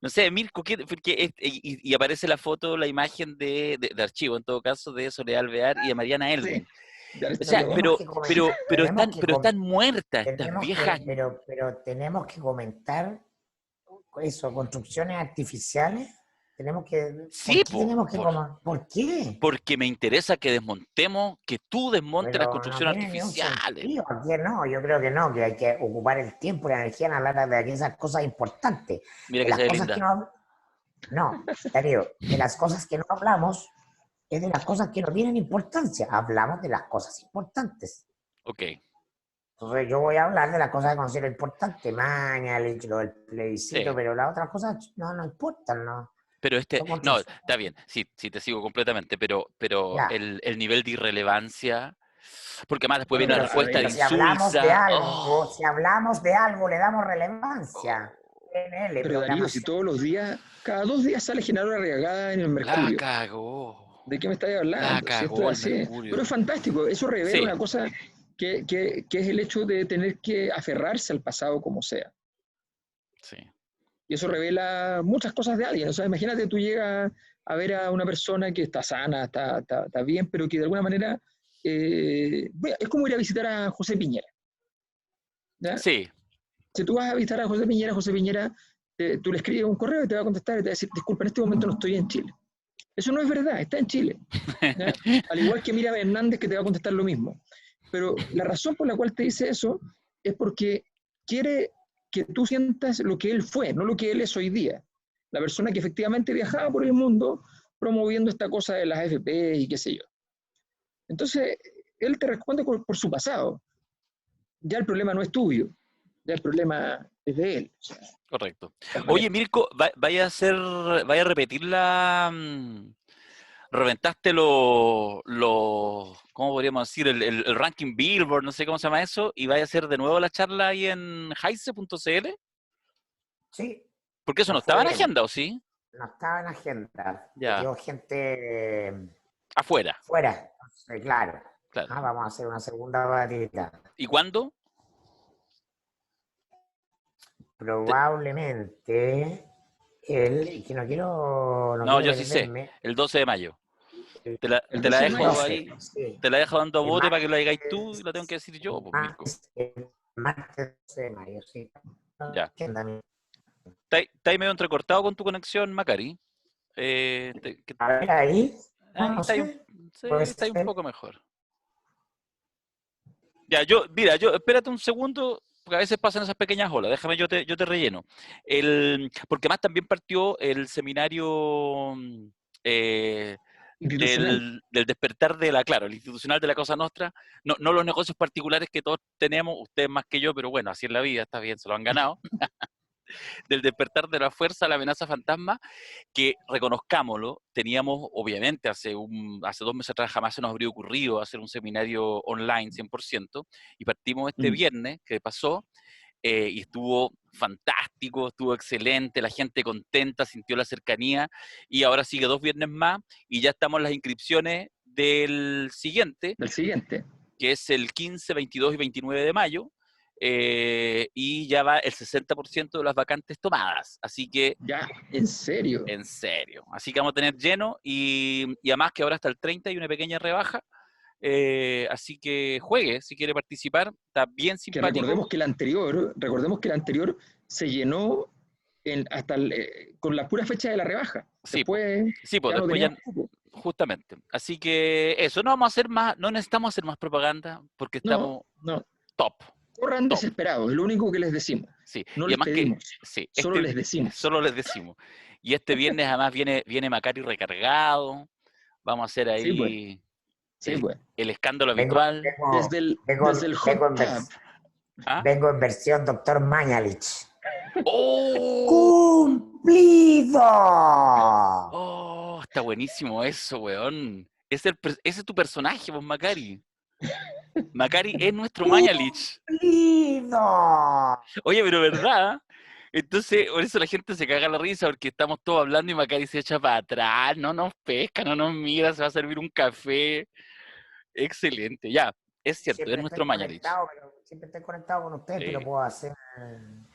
No sé, Mirko, porque y aparece la foto, la imagen de archivo, en todo caso, de Soledad Alvear y de Mariana Elwin. Sí, O sea, pero están muertas estas viejas. Pero tenemos que comentar eso, construcciones artificiales. Sí, ¿Por qué? Porque me interesa que tú desmontes las Pero no construcciones tiene ni un artificiales. sentido. ¿Por qué no? Yo creo que no, que hay que ocupar el tiempo y la energía en hablar de esas cosas importantes. Mira De que las se ve cosas linda. que no, Darío, de las cosas que no hablamos es de las cosas que no tienen importancia. Hablamos de las cosas importantes. Ok. Entonces yo voy a hablar de las cosas que considero importantes, mañana, lo del plebiscito, Sí. pero las otras cosas no importan, ¿no? Pero no, Construcciones. está bien, sí, te sigo completamente, pero Ya. el nivel de irrelevancia, porque además después Bueno, viene una pero a respuesta ver, de Si hablamos de insulsa. algo, Oh, si hablamos de algo, le damos relevancia. oh, PNL, pero Darío, si programación. todos los días, cada 2 días sale Genaro Arriagada en el la Mercurio. cagó. ¿De qué me estáis La hablando? Si esto cagó es el así. Pero es Mercurio. fantástico. Eso revela Sí, una cosa que es el hecho de tener que aferrarse al pasado como sea. sí. Y eso revela muchas cosas de alguien. O sea, imagínate, tú llegas a ver a una persona que está sana, está bien, pero que de alguna manera es como ir a visitar a José Piñera. ¿Ya? Sí, Si tú vas a visitar a José Piñera, tú le escribes un correo y te va a contestar y te va a decir, disculpa, en este momento no estoy en Chile. Eso no es verdad, está en Chile. ¿Ya? Al igual que Miriam Hernández, que te va a contestar lo mismo. Pero la razón por la cual te dice eso es porque quiere que tú sientas lo que él fue, no lo que él es hoy día. La persona que efectivamente viajaba por el mundo promoviendo esta cosa de las AFP y qué sé yo. Entonces, él te responde por su pasado. Ya el problema no es tuyo, ya el problema es de él. O sea, de correcto. todas Oye, maneras. Mirko, vaya a repetir reventaste ¿cómo podríamos decir? El ranking Billboard, no sé cómo se llama eso, y vaya a hacer de nuevo la charla ahí en heise.cl, Sí, porque eso no nos estaba fue en bien. agenda, ¿o sí? No estaba en agenda. Ya, Metió gente afuera, fuera. Entonces, claro. claro. Vamos a hacer una segunda batida. ¿Y cuándo? Te- Probablemente que no No, quiero yo sí sé, perderme, el 12 de mayo. el, El Te la 12 de el mayo. dejo 12, ahí, sí. te la dejo dando a El bote para que la digáis tú y la tengo que decir yo, pues, Mirko. martes 12 de mayo, sí. Ya. Agenda, mi- Está ahí medio entrecortado con tu conexión, Macari. A ver, ahí, Ahí no está sé, sí, puede está ahí un ser. poco mejor. Ya, espérate un segundo, porque a veces pasan esas pequeñas olas, déjame, yo te relleno. Porque más también partió el seminario eh, Institucional. del despertar claro, el institucional de la Cosa Nostra, no los negocios particulares que todos tenemos, ustedes más que yo, pero bueno, así es la vida, está bien, se lo han ganado, del despertar de la fuerza, la amenaza fantasma, que reconozcámoslo, teníamos obviamente hace 2 meses atrás jamás se nos habría ocurrido hacer un seminario online 100%, y partimos este viernes que pasó, y estuvo fantástico, estuvo excelente, la gente contenta, sintió la cercanía, y ahora sigue 2 viernes más, y ya estamos en las inscripciones del siguiente, Del siguiente. que es el 15, 22 y 29 de mayo, y ya va el 60% de las vacantes tomadas. Así que, Ya, en serio. en serio. Así que vamos a tener lleno y además que ahora hasta el 30 hay una pequeña rebaja. Así que juegue si quiere participar. Está bien Que simpático. recordemos que el anterior se llenó con la pura fecha de la rebaja. Sí, pues, Después sí, pues ya no después ya, teníamos cupo. justamente. Así que eso, no vamos a hacer más, no necesitamos hacer más propaganda porque No, estamos no. top, Corran top. desesperados, es lo único que les decimos. Sí, No y les además que, pedimos, sí, solo les decimos. solo les decimos. Y este viernes además viene Macari recargado. Vamos a hacer Sí, pues, ahí sí, pues. el escándalo Vengo, habitual. vengo, Desde el hot tub. ¿Ah? vengo en versión Doctor Mañalich. ¡Oh! ¡Cumplido! ¡Oh! Está buenísimo eso, weón. Ese es tu personaje, vos, Macari. Macari es nuestro Mañalich. ¡Cumplido! Oye, pero ¿verdad? Entonces, por eso la gente se caga la risa, porque estamos todos hablando y Macari se echa para atrás, no nos pesca, no nos mira, se va a servir un café. Excelente, ya, es cierto, es nuestro Mañalich. Siempre estoy conectado con ustedes, pero Sí, puedo hacer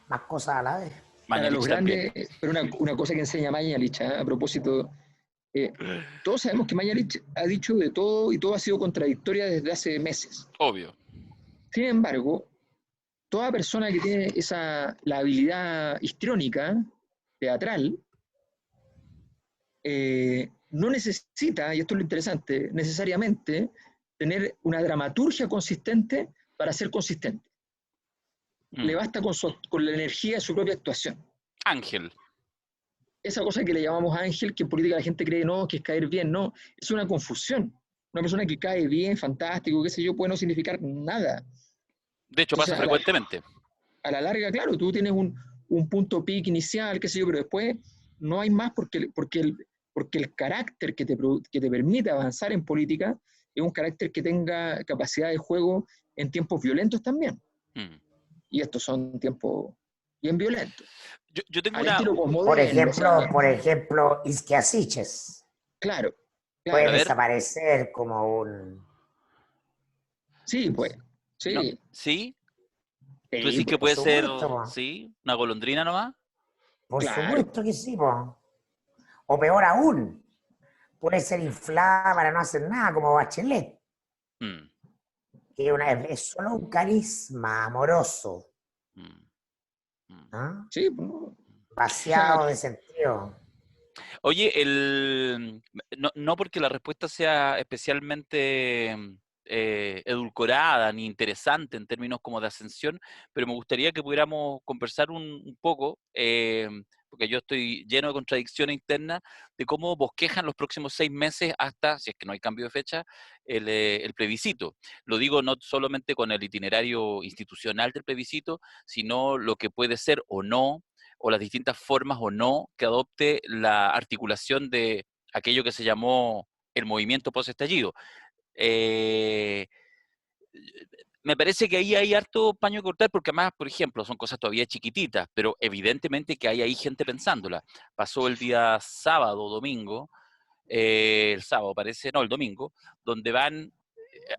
más cosas a la vez. Para los Mañalich también. grandes, pero una cosa que enseña Mañalich, a propósito, todos sabemos que Mañalich ha dicho de todo y todo ha sido contradictoria desde hace meses. Obvio. Sin embargo, toda persona que tiene la habilidad histriónica, teatral, no necesita, y esto es lo interesante, necesariamente tener una dramaturgia consistente para ser consistente. Le basta con la energía de su propia actuación. Ángel. Esa cosa que le llamamos ángel, que en política la gente cree no, que es caer bien, no, es una confusión. Una persona que cae bien, fantástico, qué sé yo, puede no significar nada. De hecho, Entonces, pasa frecuentemente. a la larga, claro, tú tienes un punto peak inicial, qué sé yo, pero después no hay más porque el carácter que te permite avanzar en política es un carácter que tenga capacidad de juego en tiempos violentos también. Mm. Y estos son tiempos bien violentos. Yo tengo Al una... estilo posmoderno, o sea, Por ejemplo, Isquiasiches claro, puede A claro. ver, desaparecer como un... Sí, pues, no, sí, ¿sí? ¿Tú sí, decís que pues, Por puede ser, supuesto, po. sí, una golondrina nomás? Por claro. supuesto que sí, po. O peor aún, puede ser inflada para no hacer nada, como Bachelet, Mm, que es solo un carisma amoroso, mm, mm. ¿ah? Sí, pues, no. O sea, Vaciado de sentido. Oye, no porque la respuesta sea especialmente edulcorada ni interesante en términos como de ascensión, pero me gustaría que pudiéramos conversar un poco, porque yo estoy lleno de contradicciones internas, de cómo bosquejan los próximos 6 meses hasta, si es que no hay cambio de fecha, el plebiscito. Lo digo no solamente con el itinerario institucional del plebiscito, sino lo que puede ser o no, o las distintas formas o no que adopte la articulación de aquello que se llamó el movimiento post-estallido. Eh, Me parece que ahí hay harto paño que cortar, porque además, por ejemplo, son cosas todavía chiquititas, pero evidentemente que hay ahí gente pensándola. Pasó el día sábado o domingo, el sábado parece, no, el domingo, donde van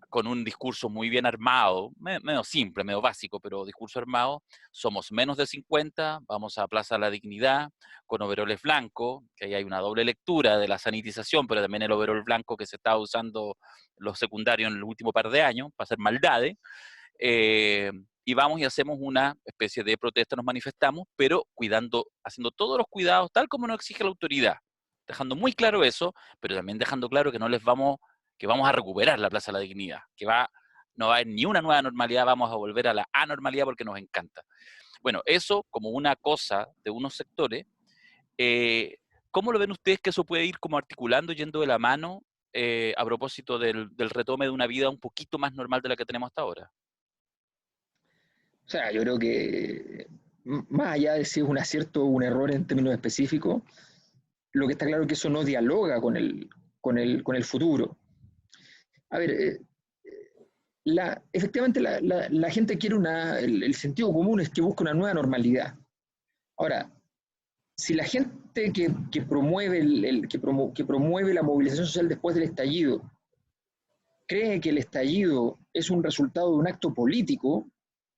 con un discurso muy bien armado, medio simple, medio básico, pero discurso armado, somos menos de 50, vamos a Plaza de la Dignidad, con overoles blancos, que ahí hay una doble lectura de la sanitización, pero también el overol blanco que se está usando los secundarios en el último par de años, para hacer maldades, y vamos y hacemos una especie de protesta, nos manifestamos, pero haciendo todos los cuidados, tal como nos exige la autoridad, dejando muy claro eso, pero también dejando claro que que vamos a recuperar la Plaza de la Dignidad, no va a haber ni una nueva normalidad, vamos a volver a la anormalidad porque nos encanta. Bueno, eso como una cosa de unos sectores, ¿cómo lo ven ustedes que eso puede ir como articulando, yendo de la mano, a propósito del retome de una vida un poquito más normal de la que tenemos hasta ahora? o sea, yo creo que más allá de si es un acierto o un error en términos específicos, lo que está claro es que eso no dialoga con el futuro. A ver, efectivamente la gente quiere el sentido común es que busca una nueva normalidad. Ahora, si la gente que promueve, que promueve la movilización social después del estallido cree que el estallido es un resultado de un acto político,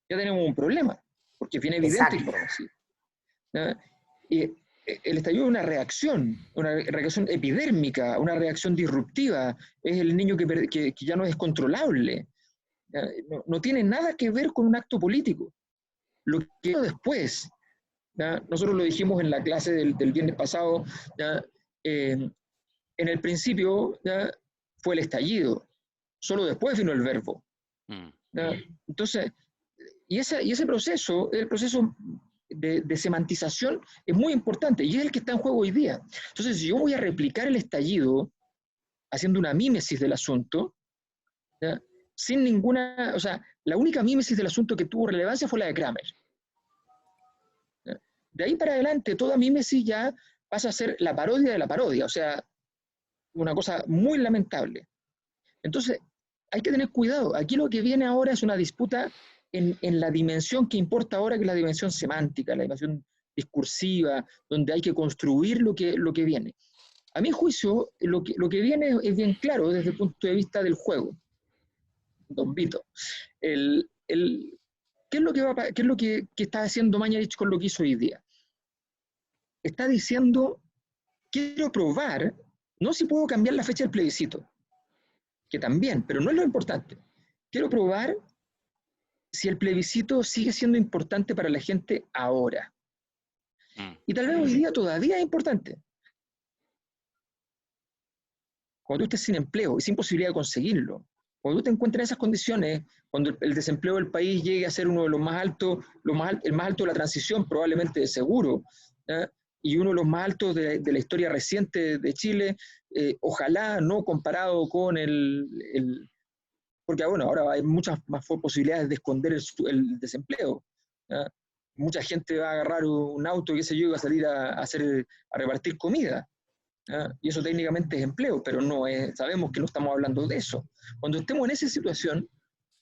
ya tenemos un problema, porque es bien evidente que es así. Y el estallido es una reacción epidérmica, una reacción disruptiva, es el niño que ya no es controlable. No tiene nada que ver con un acto político. Lo que vino después, nosotros lo dijimos en la clase del viernes pasado, en el principio fue el estallido, solo después vino el verbo. Entonces, y ese proceso, el proceso de semantización es muy importante y es el que está en juego hoy día. Entonces, si yo voy a replicar el estallido haciendo una mímesis del asunto, sin ninguna, o sea, la única mímesis del asunto que tuvo relevancia fue la de Kramer. De ahí para adelante, toda mímesis ya pasa a ser la parodia de la parodia, o sea, una cosa muy lamentable. Entonces, hay que tener cuidado. Aquí lo que viene ahora es una disputa en la dimensión que importa ahora, que es la dimensión semántica, la dimensión discursiva, donde hay que construir lo que viene. A mi juicio, lo que viene es bien claro desde el punto de vista del juego. Don Vito. ¿Qué es lo que está haciendo Mañalich con lo que hizo hoy día? Está diciendo, quiero probar, no si puedo cambiar la fecha del plebiscito, que también, pero no es lo importante. Quiero probar si el plebiscito sigue siendo importante para la gente ahora. Y tal vez hoy día todavía es importante. Cuando tú estés sin empleo y sin posibilidad de conseguirlo, cuando tú te encuentres en esas condiciones, cuando el desempleo del país llegue a ser uno de los más altos, el más alto de la transición, probablemente de seguro, y uno de los más altos de la historia reciente de Chile, ojalá no comparado con porque bueno, ahora hay muchas más posibilidades de esconder el desempleo. Mucha gente va a agarrar un auto, qué sé yo, y va a salir a repartir comida. Y eso técnicamente es empleo, pero no sabemos que no estamos hablando de eso. Cuando estemos en esa situación,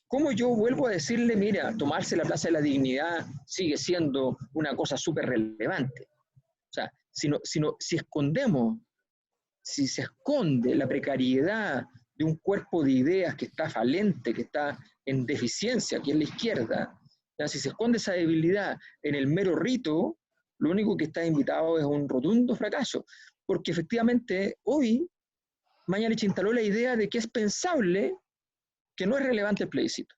¿cómo yo vuelvo a decirle, mira, tomarse la Plaza de la Dignidad sigue siendo una cosa súper relevante? O sea, si escondemos, si se esconde la precariedad de un cuerpo de ideas que está falente, que está en deficiencia, que es la izquierda, si se esconde esa debilidad en el mero rito, lo único que está invitado es un rotundo fracaso. Porque efectivamente hoy Mañalich instaló la idea de que es pensable que no es relevante el plebiscito.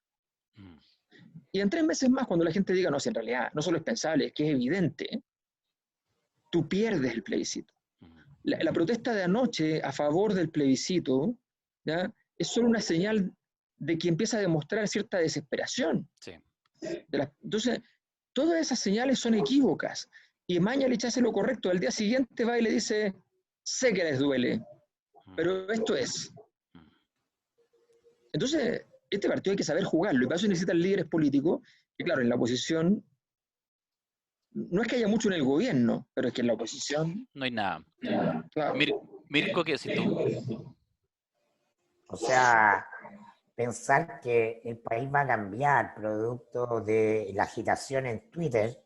Y en 3 meses más, cuando la gente diga, no, si en realidad no solo es pensable, es que es evidente, tú pierdes el plebiscito. La protesta de anoche a favor del plebiscito, ¿ya?, es solo una señal de que empieza a demostrar cierta desesperación. Sí. Entonces, todas esas señales son equívocas. Y Mañalich hace lo correcto. Al día siguiente va y le dice, sé que les duele, pero esto es. Entonces, este partido hay que saber jugarlo, y para eso necesitan líderes políticos, que claro, en la oposición, no es que haya mucho en el gobierno, pero es que en la oposición... No hay nada. Claro. Mirko, ¿qué decís tú? O sea, pensar que el país va a cambiar producto de la agitación en Twitter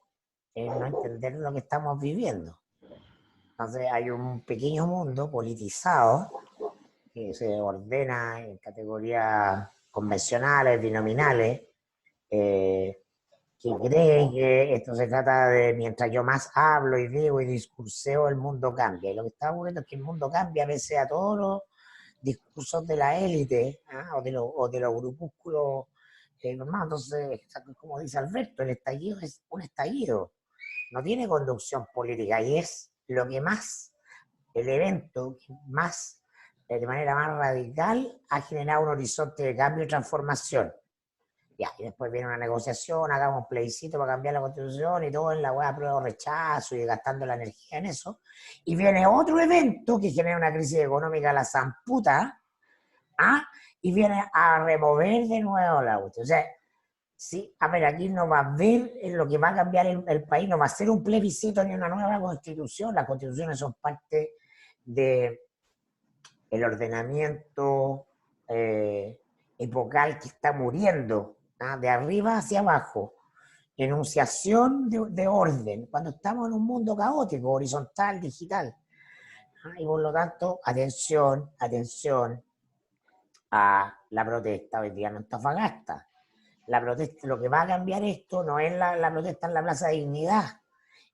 es no entender lo que estamos viviendo. Entonces hay un pequeño mundo politizado que se ordena en categorías convencionales, binominales, que cree que esto se trata de mientras yo más hablo y digo y discurseo, el mundo cambia. Y lo que está ocurriendo es que el mundo cambia pese a todos los discursos de la élite o de los grupúsculos normal. Entonces, como dice Alberto, el estallido es un estallido, no tiene conducción política y es lo que más, el evento que más, de manera más radical, ha generado un horizonte de cambio y transformación. Ya, y después viene una negociación, hagamos un plebiscito para cambiar la constitución y todo en la hueá prueba o rechazo y gastando la energía en eso. Y viene otro evento que genera una crisis económica a la zamputa, y viene a remover de nuevo la cuestión. O sea, sí, a ver, aquí no va a haber lo que va a cambiar el país, no va a ser un plebiscito ni una nueva constitución. Las constituciones son parte del ordenamiento epocal que está muriendo, de arriba hacia abajo, enunciación de orden, cuando estamos en un mundo caótico, horizontal, digital. Y por lo tanto, atención, a la protesta hoy día en Antofagasta. La protesta, lo que va a cambiar esto no es la protesta en la Plaza de Dignidad,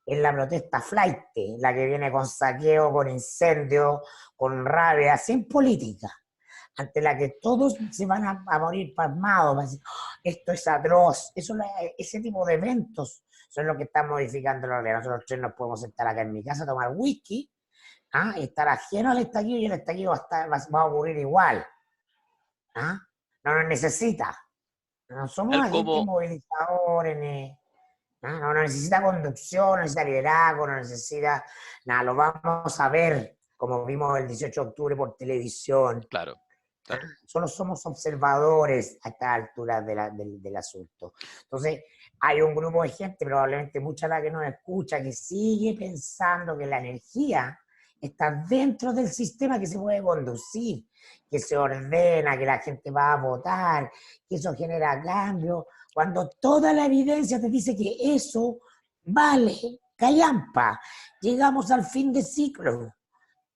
es la protesta flight, la que viene con saqueo, con incendio, con rabia, sin política, ante la que todos se van a morir pasmados, van a decir, "Oh, esto es atroz". Ese tipo de eventos son los que están modificando la realidad. Nosotros tres nos podemos sentar acá en mi casa a tomar whisky, y estar ajeno al estallido, y el estallido va a ocurrir igual. No nos necesita. No somos Tal agentes como, movilizadores, no necesita conducción, no necesita liderazgo, no necesita nada. Lo vamos a ver como vimos el 18 de octubre por televisión. claro, claro. Solo somos observadores a esta altura del asunto. Entonces, hay un grupo de gente, probablemente mucha la que nos escucha, que sigue pensando que la energía está dentro del sistema, que se puede conducir, que se ordena, que la gente va a votar, que eso genera cambio, cuando toda la evidencia te dice que eso vale callampa. Llegamos al fin de ciclo.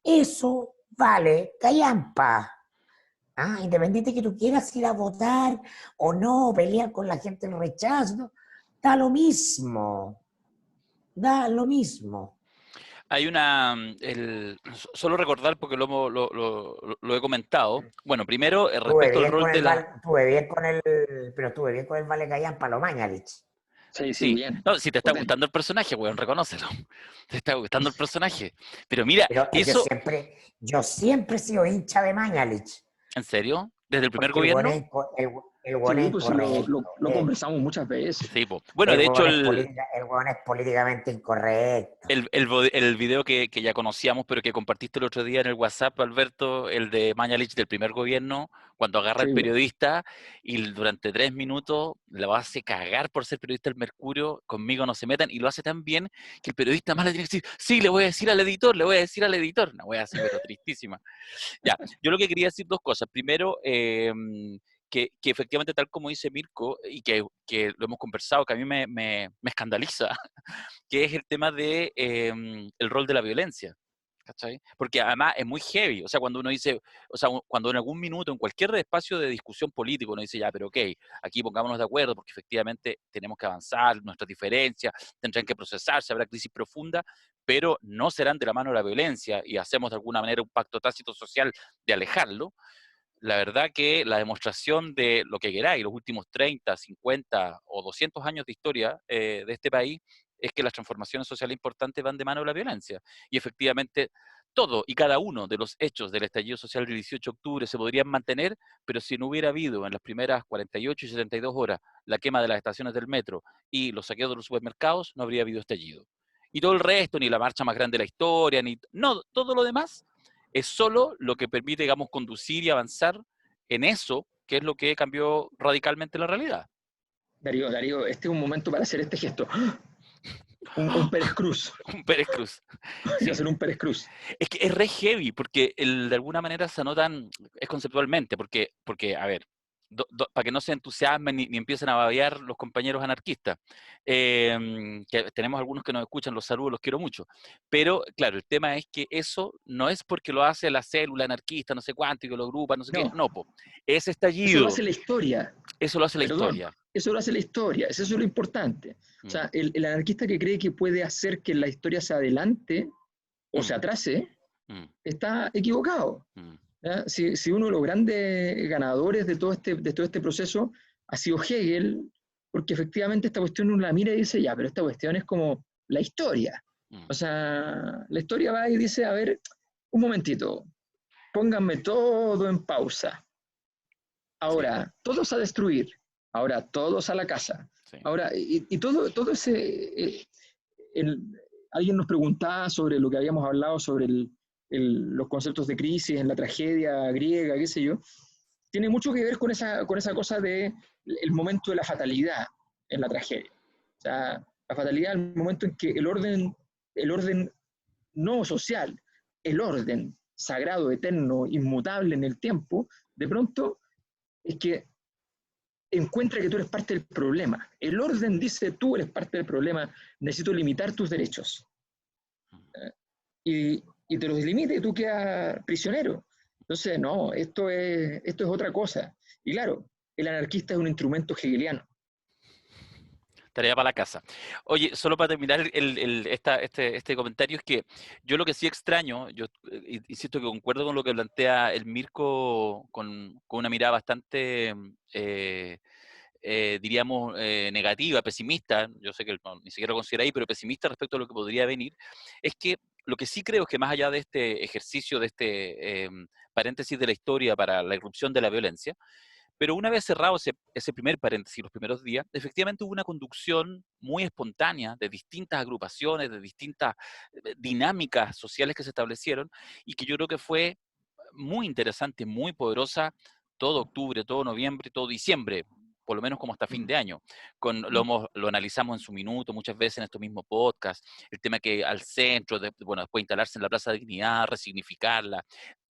Eso vale callampa. Independiente que tú quieras ir a votar o no, pelear con la gente en rechazo, da lo mismo. Da lo mismo. Hay solo recordar, porque lo he comentado. Bueno, primero, respecto al rol de la... Pero estuve bien con el Vale Callampa, lo Mañalich. Sí, Sí, bien. no, si te está Potente. gustando el personaje, weón, reconócelo. Te está gustando el personaje. Pero mira, Pero eso, yo siempre he sido hincha de Mañalich. ¿en serio? ¿Desde el primer Porque el hueón gobierno? el hueón Sí, es pues incorrecto. lo conversamos muchas veces. Sí, po. Bueno, de hecho, El hueón es políticamente incorrecto. el video que ya conocíamos, pero que compartiste el otro día en el WhatsApp, Alberto, el de Mañalich del primer gobierno, cuando agarra al Sí, periodista y durante 3 minutos lo hace cagar por ser periodista del Mercurio, conmigo no se metan, y lo hace tan bien que el periodista más le tiene que decir, sí, le voy a decir al editor, le voy a decir al editor. Una wea así, pero tristísima. Ya, yo lo que quería decir dos cosas. Primero, que efectivamente, tal como dice Mirko, y que lo hemos conversado, que a mí me escandaliza, que es el tema de el rol de la violencia. ¿Cachai? Porque además es muy heavy, o sea, cuando uno dice, o sea, cuando en algún minuto, en cualquier espacio de discusión político, uno dice, ya, pero ok, aquí pongámonos de acuerdo, porque efectivamente tenemos que avanzar, nuestras diferencias tendrán que procesarse, habrá crisis profunda, pero no serán de la mano de la violencia, y hacemos de alguna manera un pacto tácito social de alejarlo. La verdad que la demostración de lo que queráis, los últimos 30, 50 o 200 años de historia de este país, es que las transformaciones sociales importantes van de mano de la violencia. Y efectivamente, todo y cada uno de los hechos del estallido social del 18 de octubre se podrían mantener, pero si no hubiera habido en las primeras 48 y 72 horas la quema de las estaciones del metro y los saqueos de los supermercados, no habría habido estallido. Y todo el resto, ni la marcha más grande de la historia, ni no, todo lo demás es solo lo que permite, digamos, conducir y avanzar en eso, que es lo que cambió radicalmente la realidad. Darío, este es un momento para hacer este gesto. Un Pérez Cruz. Un Pérez Cruz. Sí. Sí. Hacer un Pérez Cruz. Es que es re heavy, porque de alguna manera se anotan, es conceptualmente, porque a ver, para que no se entusiasmen ni empiecen a babear los compañeros anarquistas, que tenemos algunos que nos escuchan, los saludos, los quiero mucho, pero claro, el tema es que eso no es porque lo hace la célula anarquista, no sé cuánto, y que lo agrupa, no sé qué, no, es Eso lo estallido, hace la historia. eso lo hace la historia. Eso lo hace la historia, eso es lo importante. O sea, el anarquista que cree que puede hacer que la historia se adelante o se atrase, está equivocado. Si uno de los grandes ganadores de todo este proceso ha sido Hegel, porque efectivamente esta cuestión uno la mira y dice, ya, pero esta cuestión es como la historia. O sea, la historia va y dice, a ver, un momentito, pónganme todo en pausa. Ahora, todos a destruir. Ahora, todos a la casa. Sí. Ahora, y todo ese... alguien nos preguntaba sobre lo que habíamos hablado sobre los conceptos de crisis en la tragedia griega, qué sé yo. Tiene mucho que ver con esa cosa de el momento de la fatalidad en la tragedia. O sea, la fatalidad es el momento en que el orden no social, el orden sagrado, eterno, inmutable en el tiempo, de pronto es que encuentra que tú eres parte del problema. El orden dice, tú eres parte del problema, necesito limitar tus derechos. Y te los limita y tú quedas prisionero. Entonces, no, esto es otra cosa. Y claro, el anarquista es un instrumento hegeliano. Tarea para la casa. Oye, solo para terminar este comentario, es que yo lo que sí extraño, yo insisto que concuerdo con lo que plantea el Mirko con una mirada bastante, diríamos, negativa, pesimista, yo sé que no, ni siquiera lo considera ahí, pero pesimista respecto a lo que podría venir, es que lo que sí creo es que más allá de este ejercicio, de este paréntesis de la historia para la irrupción de la violencia, pero una vez cerrado ese primer paréntesis, los primeros días, efectivamente hubo una conducción muy espontánea de distintas agrupaciones, de distintas dinámicas sociales que se establecieron y que yo creo que fue muy interesante, muy poderosa todo octubre, todo noviembre, todo diciembre, por lo menos como hasta fin de año. Lo analizamos en su minuto muchas veces en estos mismos podcasts, el tema que al centro, bueno, después instalarse en la Plaza de Dignidad, resignificarla,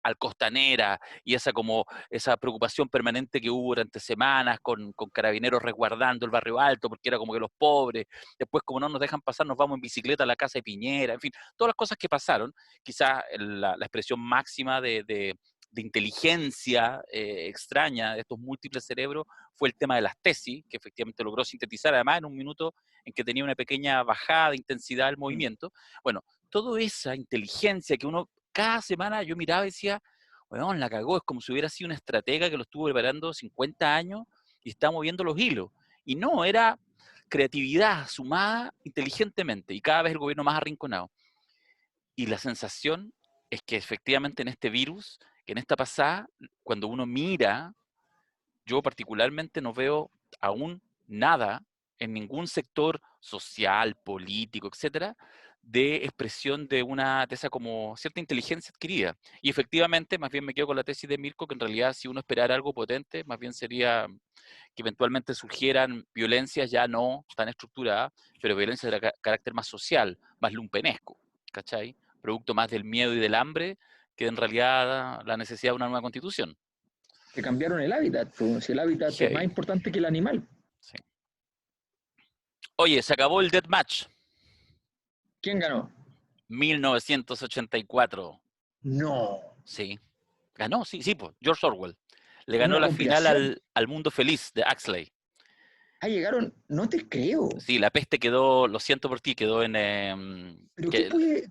al Costanera, y esa preocupación permanente que hubo durante semanas con carabineros resguardando el barrio alto, porque era como que los pobres, después como no nos dejan pasar, nos vamos en bicicleta a la casa de Piñera, en fin, todas las cosas que pasaron, quizás la expresión máxima de inteligencia extraña de estos múltiples cerebros fue el tema de las tesis, que efectivamente logró sintetizar además en un minuto en que tenía una pequeña bajada de intensidad del movimiento. Bueno, toda esa inteligencia que uno cada semana yo miraba y decía, bueno, la cagó, es como si hubiera sido una estratega que lo estuvo preparando 50 años y está moviendo los hilos. Y no, era creatividad sumada inteligentemente y cada vez el gobierno más arrinconado. Y la sensación es que efectivamente en este virus, que en esta pasada, cuando uno mira, yo particularmente no veo aún nada en ningún sector social, político, etcétera, de expresión de esa como cierta inteligencia adquirida. Y efectivamente, más bien me quedo con la tesis de Mirko, que en realidad si uno esperara algo potente, más bien sería que eventualmente surgieran violencias ya no tan estructuradas, pero violencias de carácter más social, más lumpenesco, ¿cachai? Producto más del miedo y del hambre que en realidad la necesidad de una nueva constitución. Que cambiaron el hábitat, pues, si el hábitat es más Heavy. importante que el animal. Sí. Oye, se acabó el Deathmatch. ¿Quién ganó? 1984. No. Sí. Ganó, sí, sí, pues. George Orwell. Le ganó ¿Una la final conspiración? al Mundo Feliz de Huxley. Ah, llegaron, no te creo. Sí, la peste quedó, lo siento por ti, Pero ¿qué puede...?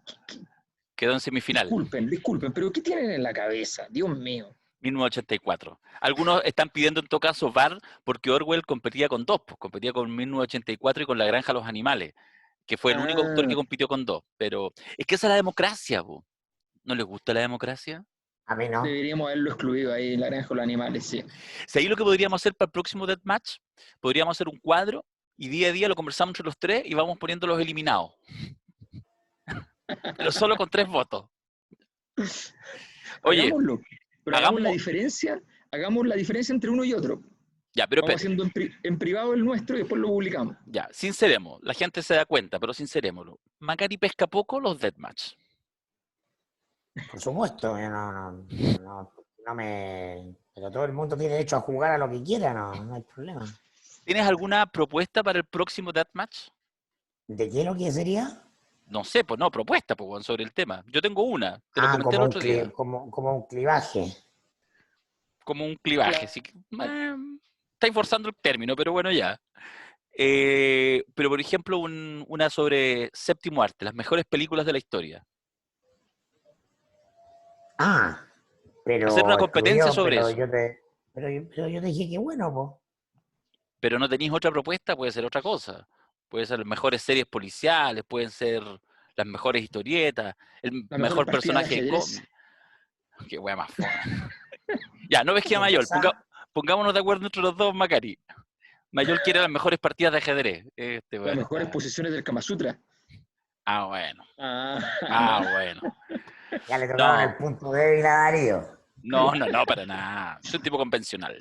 quedó en semifinal. Disculpen, pero ¿qué tienen en la cabeza? Dios mío. 1984. Algunos están pidiendo en todo caso VAR porque Orwell competía con dos, pues competía con 1984 y con La Granja de los Animales, que fue el único autor que Ah, compitió con dos. Pero es que esa es la democracia, po. ¿No les gusta la democracia? A mí no. deberíamos haberlo excluido ahí en la granja de los animales, sí. Si ahí lo que podríamos hacer para el próximo Deathmatch, podríamos hacer un cuadro y día a día lo conversamos entre los tres y vamos poniendo los eliminados. Pero solo con 3 votos. Oye, Hagámoslo, pero hagamos... hagamos la diferencia entre uno y otro. Ya, pero Vamos espérate. haciendo en privado el nuestro y después lo publicamos. Ya, sinceremos. La gente se da cuenta, pero sincerémoslo. Macari pesca poco los Deathmatch. Por supuesto, yo no me... Pero todo el mundo tiene derecho a jugar a lo que quiera, no hay problema. ¿Tienes alguna propuesta para el próximo Deathmatch? ¿De qué lo que sería? No sé, pues no, propuesta pues, sobre el tema. Yo tengo una, te lo comenté el Como otro día, como un clivaje. como un clivaje. Así que, estáis forzando el término, pero bueno, ya. Pero por ejemplo, una sobre Séptimo Arte, las mejores películas de la historia. Ah, Hacer una pero competencia excluido, sobre eso. pero yo te dije que bueno, pues. Pero no tenéis otra propuesta, puede ser otra cosa. Puede ser las mejores series policiales, pueden ser las mejores historietas, el Las mejores mejor partidas de personaje de ajedrez. cómic. Qué wea más fome. Ya, no ves que a Mayol, Empezar. pongámonos de acuerdo entre los dos, Macari. Mayol quiere las mejores partidas de ajedrez. Las Bueno, mejores posiciones del Kama Sutra. Ah, bueno. Ah, Ah, bueno. Ya le tocaron el No, punto débil a Darío. no, para nada. Soy un tipo convencional.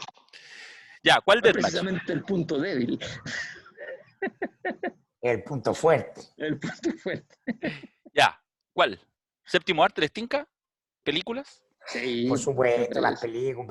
Ya, ¿cuál no es deathmatch? precisamente el punto débil, El punto fuerte. el punto fuerte. Ya, ¿cuál? ¿Séptimo arte les tinca? ¿Películas? Sí, Por me supuesto, las parece.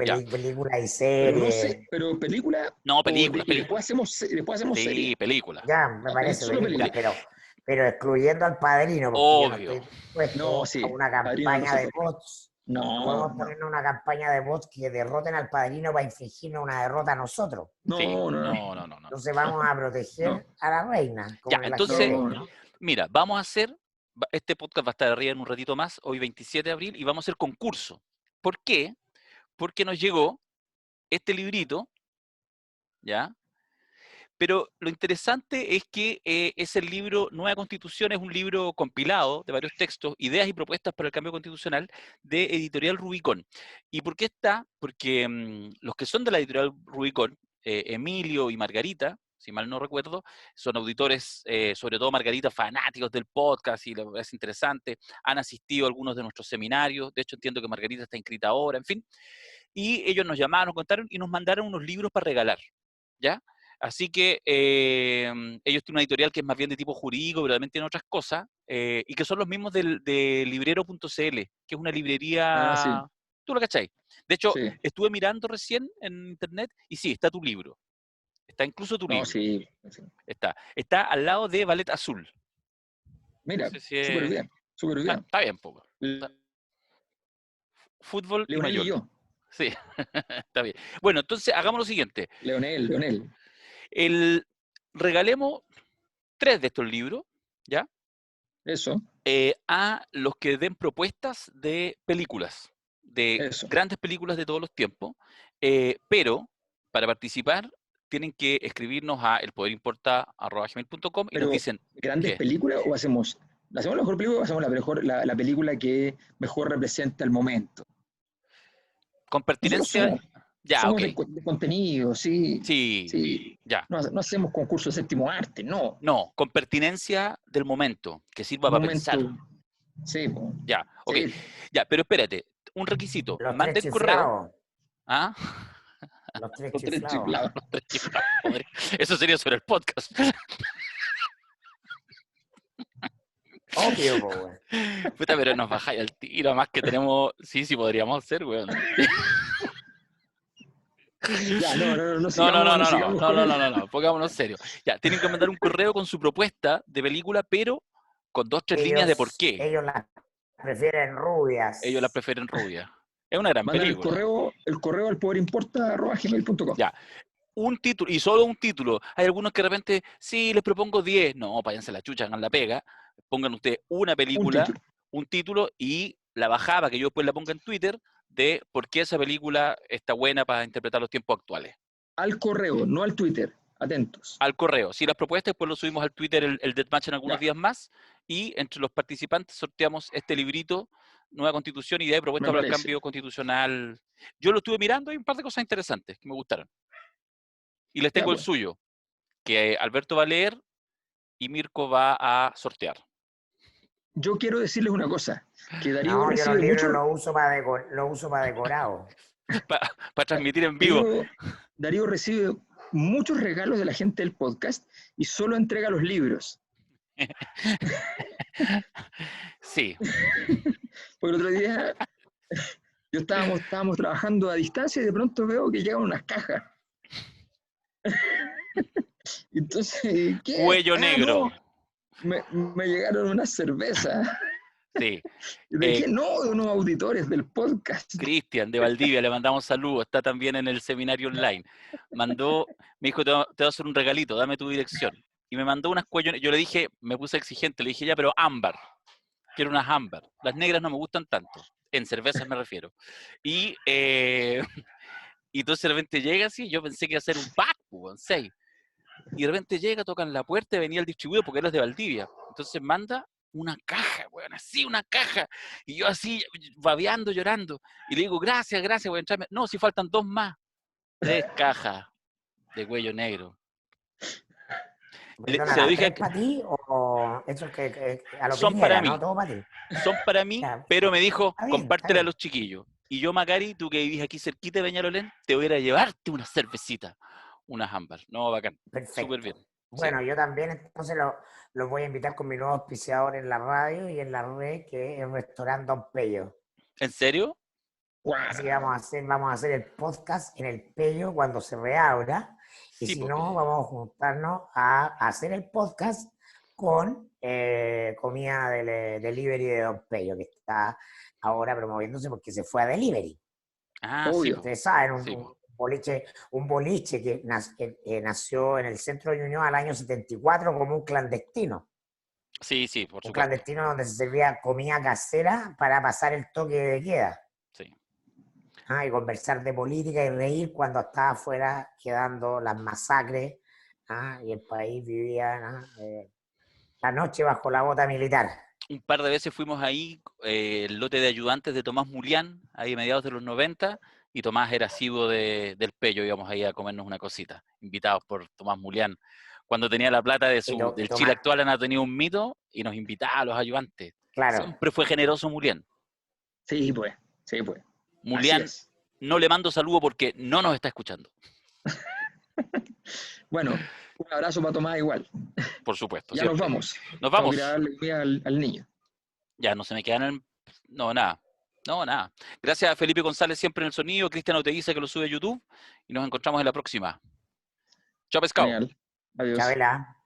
Ya. películas y Pero no sé, series. pero película No, o y películas. después hacemos serie. Sí, películas. Ya, me parece Solo películas, película. Ya, pero excluyendo al padrino, porque yo no obvio. estoy dispuesto No, a sí, una Padrino no campaña se de toca. bots No No, podemos no, ponernos una campaña de bots que derroten al padrino para infligirnos una derrota a nosotros. Sí, no, no, no. Entonces vamos a no, proteger a la reina, Ya, como el entonces, ajedrez, no. ¿no? mira, vamos a hacer, este podcast va a estar arriba en un ratito más, hoy 27 de abril, y vamos a hacer concurso. ¿Por qué? Porque nos llegó este librito, ¿ya? Pero lo interesante es que es el libro Nueva Constitución, es un libro compilado de varios textos, ideas y propuestas para el cambio constitucional de Editorial Rubicón. ¿Y por qué está? Porque los que son de la Editorial Rubicón, Emilio y Margarita, si mal no recuerdo, son auditores, sobre todo Margarita, fanáticos del podcast y les parece interesante, han asistido a algunos de nuestros seminarios, de hecho entiendo que Margarita está inscrita ahora, en fin, y ellos nos llamaron, nos contaron y nos mandaron unos libros para regalar, ¿ya? Así que ellos tienen una editorial que es más bien de tipo jurídico, pero también tienen otras cosas, y que son los mismos de librero.cl, que es una Ah, librería, sí, tú lo cachai. De hecho, sí. estuve mirando recién en internet y sí, está tu libro, está incluso tu No, libro, sí, sí. está al lado de Ballet Azul. No Mira, sé si súper bien, súper bien. está bien, poco. Fútbol y Leonel y Mayol. yo. Sí, está bien. Bueno, entonces hagamos lo siguiente. Leonel. El, regalemos 3 de estos libros, ¿ya? Eso, A los que den propuestas de películas, de eso. grandes películas de todos los tiempos, pero para participar tienen que escribirnos a elpoderimporta@gmail.com y nos Pero, dicen, ¿grandes ¿qué? películas o hacemos la mejor película o hacemos la película que mejor representa el momento? Con Nosotros pertinencia, ya, ok, de contenido, sí, sí, sí. ya. No hacemos concurso de séptimo arte, no. No, con pertinencia del momento, que sirva Un para pensar. momento, sí, po, Ya, ok. sí. Ya, pero espérate, un requisito, Los tres manden correo. chiflados, ¿Ah? los tres Los tres chiflados. chiflados. Eso sería sobre el podcast. Obvio, po, weón. Puta, pero nos bajáis al tiro, más que tenemos. Sí, sí, podríamos hacer, weón. Ya, no No, no, no, no no, no, sigamos no, con no, él. no, no, no, pongámonos serio. Ya, tienen que mandar un correo con su propuesta de película, pero con 2, 3 líneas de por qué Ellos las prefieren ellos la rubias. prefieren rubia. Es una gran Mandan película. el correo al poderimporta@gmail.com. Ya, un título, y solo un título. Hay algunos que de repente, sí, les propongo 10. No, váyanse la chucha, hagan la pega. Pongan ustedes una Un película, título. un título y la bajada que yo después la ponga en Twitter de por qué esa película está buena para interpretar los tiempos actuales. Al correo, no al Twitter. Atentos. Al correo. Si las propuestas, después lo subimos al Twitter el Deathmatch en algunos Ya, días más y entre los participantes sorteamos este librito, Nueva Constitución, idea y me propuesta para el parece. cambio constitucional. Yo lo estuve mirando y hay un par de cosas interesantes que me gustaron. Y les Ya, tengo el pues. suyo, que Alberto va a leer y Mirko va a sortear. Yo quiero decirles una cosa, que Darío No, yo los recibe libros mucho, los uso para decorado. Para transmitir en vivo. Darío, Darío recibe muchos regalos de la gente del podcast y solo entrega los libros. Sí, Porque el otro día estábamos trabajando a distancia y de pronto veo que llegan unas cajas. Entonces, ¿qué? cuello Ah, no, negro. me llegaron unas cervezas. Sí. ¿De qué? No, de unos auditores del podcast. Cristian de Valdivia, le mandamos saludos, está también en el seminario online. Me dijo, te voy a hacer un regalito, dame tu dirección. Y me mandó unas cuello, yo le dije, me puse exigente, le dije, ya, pero ámbar, quiero unas ámbar. Las negras no me gustan tanto, en cervezas me refiero. Y, y entonces de repente llega así, yo pensé que iba a ser un pack, en 6. Y de repente llega, tocan la puerta y venía el distribuidor porque él es de Valdivia. Entonces manda una caja, weón, así una caja. Y yo así, babeando, llorando. Y le digo, gracias, gracias, voy a entrarme. No, si faltan 2 más. 3 cajas de cuello negro. Perdona, Se lo ¿las dije, tres para ti o eso es que a lo son para piñera, mí, ¿no? Todo para ti. son para mí, Ya, pero me dijo, está bien, está compártela a bien. los chiquillos. Y yo, Macari, tú que vivís aquí cerquita de Peñalolén, te voy a ir a llevarte una cervecita, unas ámbar. No, bacán, súper bien. Perfecto. Sí. Bueno, yo también entonces los voy a invitar con mi nuevo auspiciador en la radio y en la red, que es el restaurante Don Pello. ¿En serio? Así que vamos a hacer el podcast en el Pello cuando se reabra. Y Sí, si po. no, vamos a juntarnos a hacer el podcast con comida del delivery de Don Pello, que está ahora promoviéndose porque se fue a delivery. Ah, sí, Obvio. po. Ustedes saben, Sí, po. un boliche que nació en el centro de Ñuñoa al año 74 como un clandestino. Sí, sí, por Un supuesto. clandestino donde se servía comida casera para pasar el toque de queda. Sí. Y conversar de política y reír cuando estaba afuera quedando las masacres, y el país vivía la noche bajo la bota militar. Un par de veces fuimos ahí, el lote de ayudantes de Tomás Mulián, ahí a mediados de los 90, y Tomás era asiduo del Pello, íbamos ahí a comernos una cosita, invitados por Tomás Mulián. Cuando tenía la plata del Chile Tomás, actual, Ana tenía un mito y nos invitaba a los ayudantes. claro, Siempre fue generoso Mulián. Sí, pues. Sí, pues. Así Mulián, es. no le mando saludo porque no nos está escuchando. Bueno, un abrazo para Tomás igual. Por supuesto, Ya nos siempre. vamos. Nos Tengo que ir a vamos. darle comida al niño. Ya, no se me quedan en... No, nada. No, nada. Gracias a Felipe González siempre en el sonido. Cristian Oteiza que lo sube a YouTube. Y nos encontramos en la próxima. Chao, pescado. Genial. Adiós. Chabela.